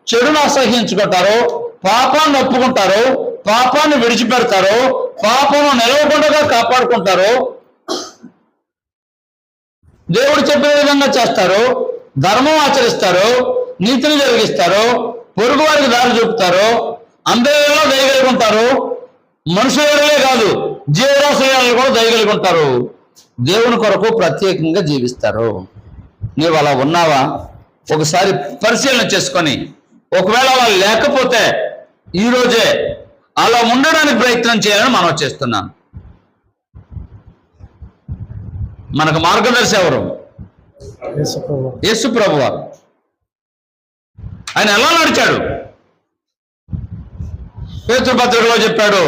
Speaker 1: చెడును అసహ్యించుకుంటారు, పాపాన్ని ఒప్పుకుంటారు, పాపాన్ని విడిచిపెడతారు, పాపము నిలవకుండా కాపాడుకుంటారు, దేవుడు చెప్పిన విధంగా చేస్తారు, ధర్మం ఆచరిస్తారు, నీతిని జరిగిస్తారు, పొరుగు వారికి దారి చూపుతారు, అందరిలో దయగలిగి ఉంటారు. మనుషులే కాదు, జీవరాశులు కూడా దయగలిగి ఉంటారు. దేవుని కొరకు ప్రత్యేకంగా జీవిస్తారు. నీవు అలా ఉన్నావా? ఒకసారి పరిశీలన చేసుకొని, ఒకవేళ అలా లేకపోతే ఈరోజే అలా ఉండడానికి ప్రయత్నం చేయాలని మనం చేస్తున్నాం. మనకు మార్గదర్శి ఎవరు? యేసు ప్రభువారు. ఆయన ఎలా నడిచాడు? పేతురు పత్రికలో చెప్పాడు,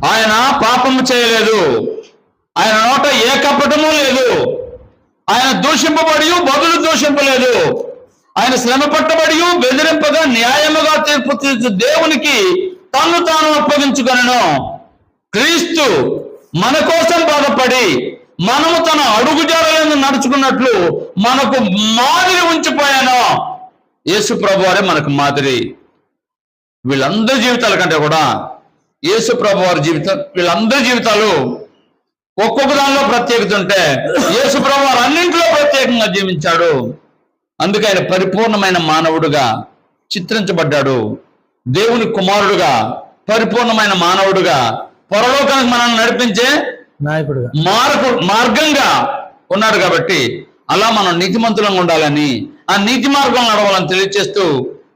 Speaker 1: ఆయన పాపము చేయలేదు, ఆయన నోట ఏ కపటము లేదు, ఆయన దూషింపబడి బదులు దూషింపలేదు, ఆయన శ్రమ పట్టబడి బెదిరింపగా న్యాయముగా తీర్పు తీర్చు దేవునికి తను తాను అప్పగించుకొనెను. క్రీస్తు మన కోసం బాధపడి మనము తన అడుగుజాడలను నడుచుకున్నట్లు మనకు మాదిరి ఉంచిపోయాను. యేసు ప్రభు వారే మనకు మాదిరి. వీళ్ళందరి జీవితాల కంటే కూడా యేసు ప్రభు వారి జీవితం, వీళ్ళందరి జీవితాలు ఒక్కొక్క దానిలో ప్రత్యేకత ఉంటే యేసు ప్రభు వారు అన్నింటిలో ప్రత్యేకంగా జీవించాడు. అందుకే ఆయన పరిపూర్ణమైన మానవుడుగా చిత్రించబడ్డాడు. దేవుని కుమారుడుగా, పరిపూర్ణమైన మానవుడుగా, పరలోకానికి మనల్ని నడిపించే
Speaker 4: నాయకుడుగా,
Speaker 1: మార్గంగా ఉన్నాడు. కాబట్టి అలా మనం నీతిమంతులంగా ఉండాలని, ఆ నీతి మార్గంలో నడవాలని తెలియజేస్తూ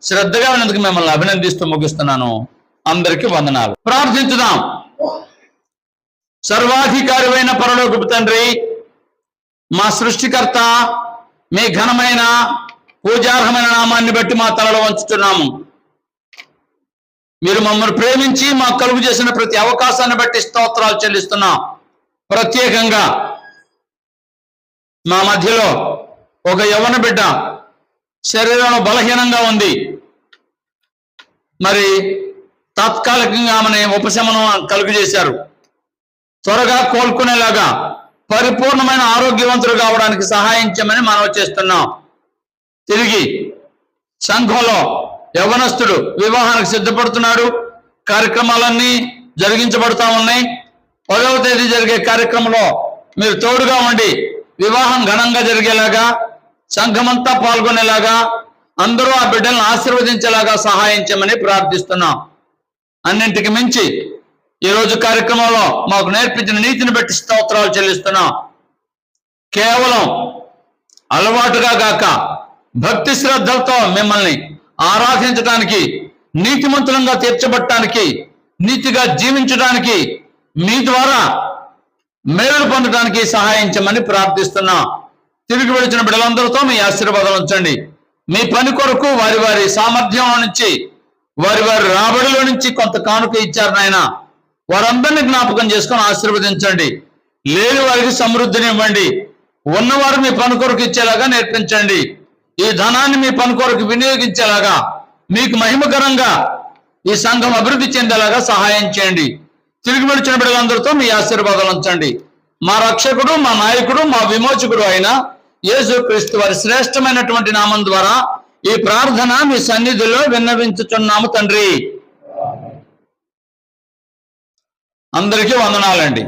Speaker 1: శ్రద్ధగా ఉన్నందుకు మిమ్మల్ని అభినందిస్తూ ముగిస్తున్నాను. అందరికీ వందనాలు. ప్రార్థించుదాం. సర్వాధికారివైన పరలోకపు తండ్రి, మా సృష్టికర్త, మీ ఘనమైన పూజార్హమైన నామాన్ని బట్టి మా తలలో వంచుతున్నాము. మీరు మమ్మల్ని ప్రేమించి మాకు కలుగు చేసిన ప్రతి అవకాశాన్ని బట్టి స్తోత్రాలు చెల్లిస్తున్నాం. ప్రత్యేకంగా మా మధ్యలో ఒక యవ్వన బిడ్డ శరీరంలో బలహీనంగా ఉంది. మరి తాత్కాలికంగా ఆమె ఉపశమనం కలుగు చేశారు. త్వరగా కోలుకునేలాగా పరిపూర్ణమైన ఆరోగ్యవంతులు కావడానికి సహాయం చేయమని మనవి చేస్తున్నాం. తిరిగి సంఘంలో యవ్వనస్తుడు వివాహానికి సిద్ధపడుతున్నాడు. కార్యక్రమాలన్నీ జరిగించబడుతూ ఉన్నాయి. 10వ తేదీ జరిగే కార్యక్రమంలో మీరు తోడుగా ఉండి వివాహం ఘనంగా జరిగేలాగా, సంఘమంతా పాల్గొనేలాగా, అందరూ ఆ బిడ్డలను ఆశీర్వదించేలాగా సహాయం చేయమని ప్రార్థిస్తున్నాం. అన్నింటికి మించి ఈరోజు కార్యక్రమంలో మాకు నేర్పించిన నీతిని బట్టి స్తోత్రాలు చెల్లిస్తున్నాం. కేవలం అలవాటుగా గాక భక్తి శ్రద్ధలతో మిమ్మల్ని ఆరాధించడానికి, నీతిమంతులంగా తీర్చబడటానికి, నీతిగా జీవించడానికి, మీ ద్వారా మేలు పొందడానికి సహాయం చేయమని ప్రార్థిస్తున్నాం. తిరిగి వెళుతున్న బిడ్డలందరితో మీ ఆశీర్వాదాలు ఉంచండి. మీ పని కొరకు వారి వారి సామర్థ్యంలో నుంచి, వారి వారి రాబడిలో నుంచి కొంత కానుక ఇచ్చారు నాయన. వారందరినీ జ్ఞాపకం చేసుకొని ఆశీర్వదించండి. లేని వారికి సమృద్ధిని ఇవ్వండి. ఉన్నవారు మీ పని కొరకు ఇచ్చేలాగా నేర్పించండి. ఈ ధనాన్ని మీ పని కొరకు వినియోగించేలాగా, మీకు మహిమకరంగా ఈ సంఘం అభివృద్ధి చెందేలాగా సహాయం చేయండి. తిరిగి వెళుచిన బిడ్డలందరితో మీ ఆశీర్వాదాలు ఉంచండి. మా రక్షకుడు, మా నాయకుడు, మా విమోచకుడు అయిన యేసుక్రీస్తు వారి శ్రేష్టమైనటువంటి నామం ద్వారా ఈ ప్రార్థన మీ సన్నిధిలో విన్నవించుచున్నాము తండ్రి. అందరికీ వందనాలండి.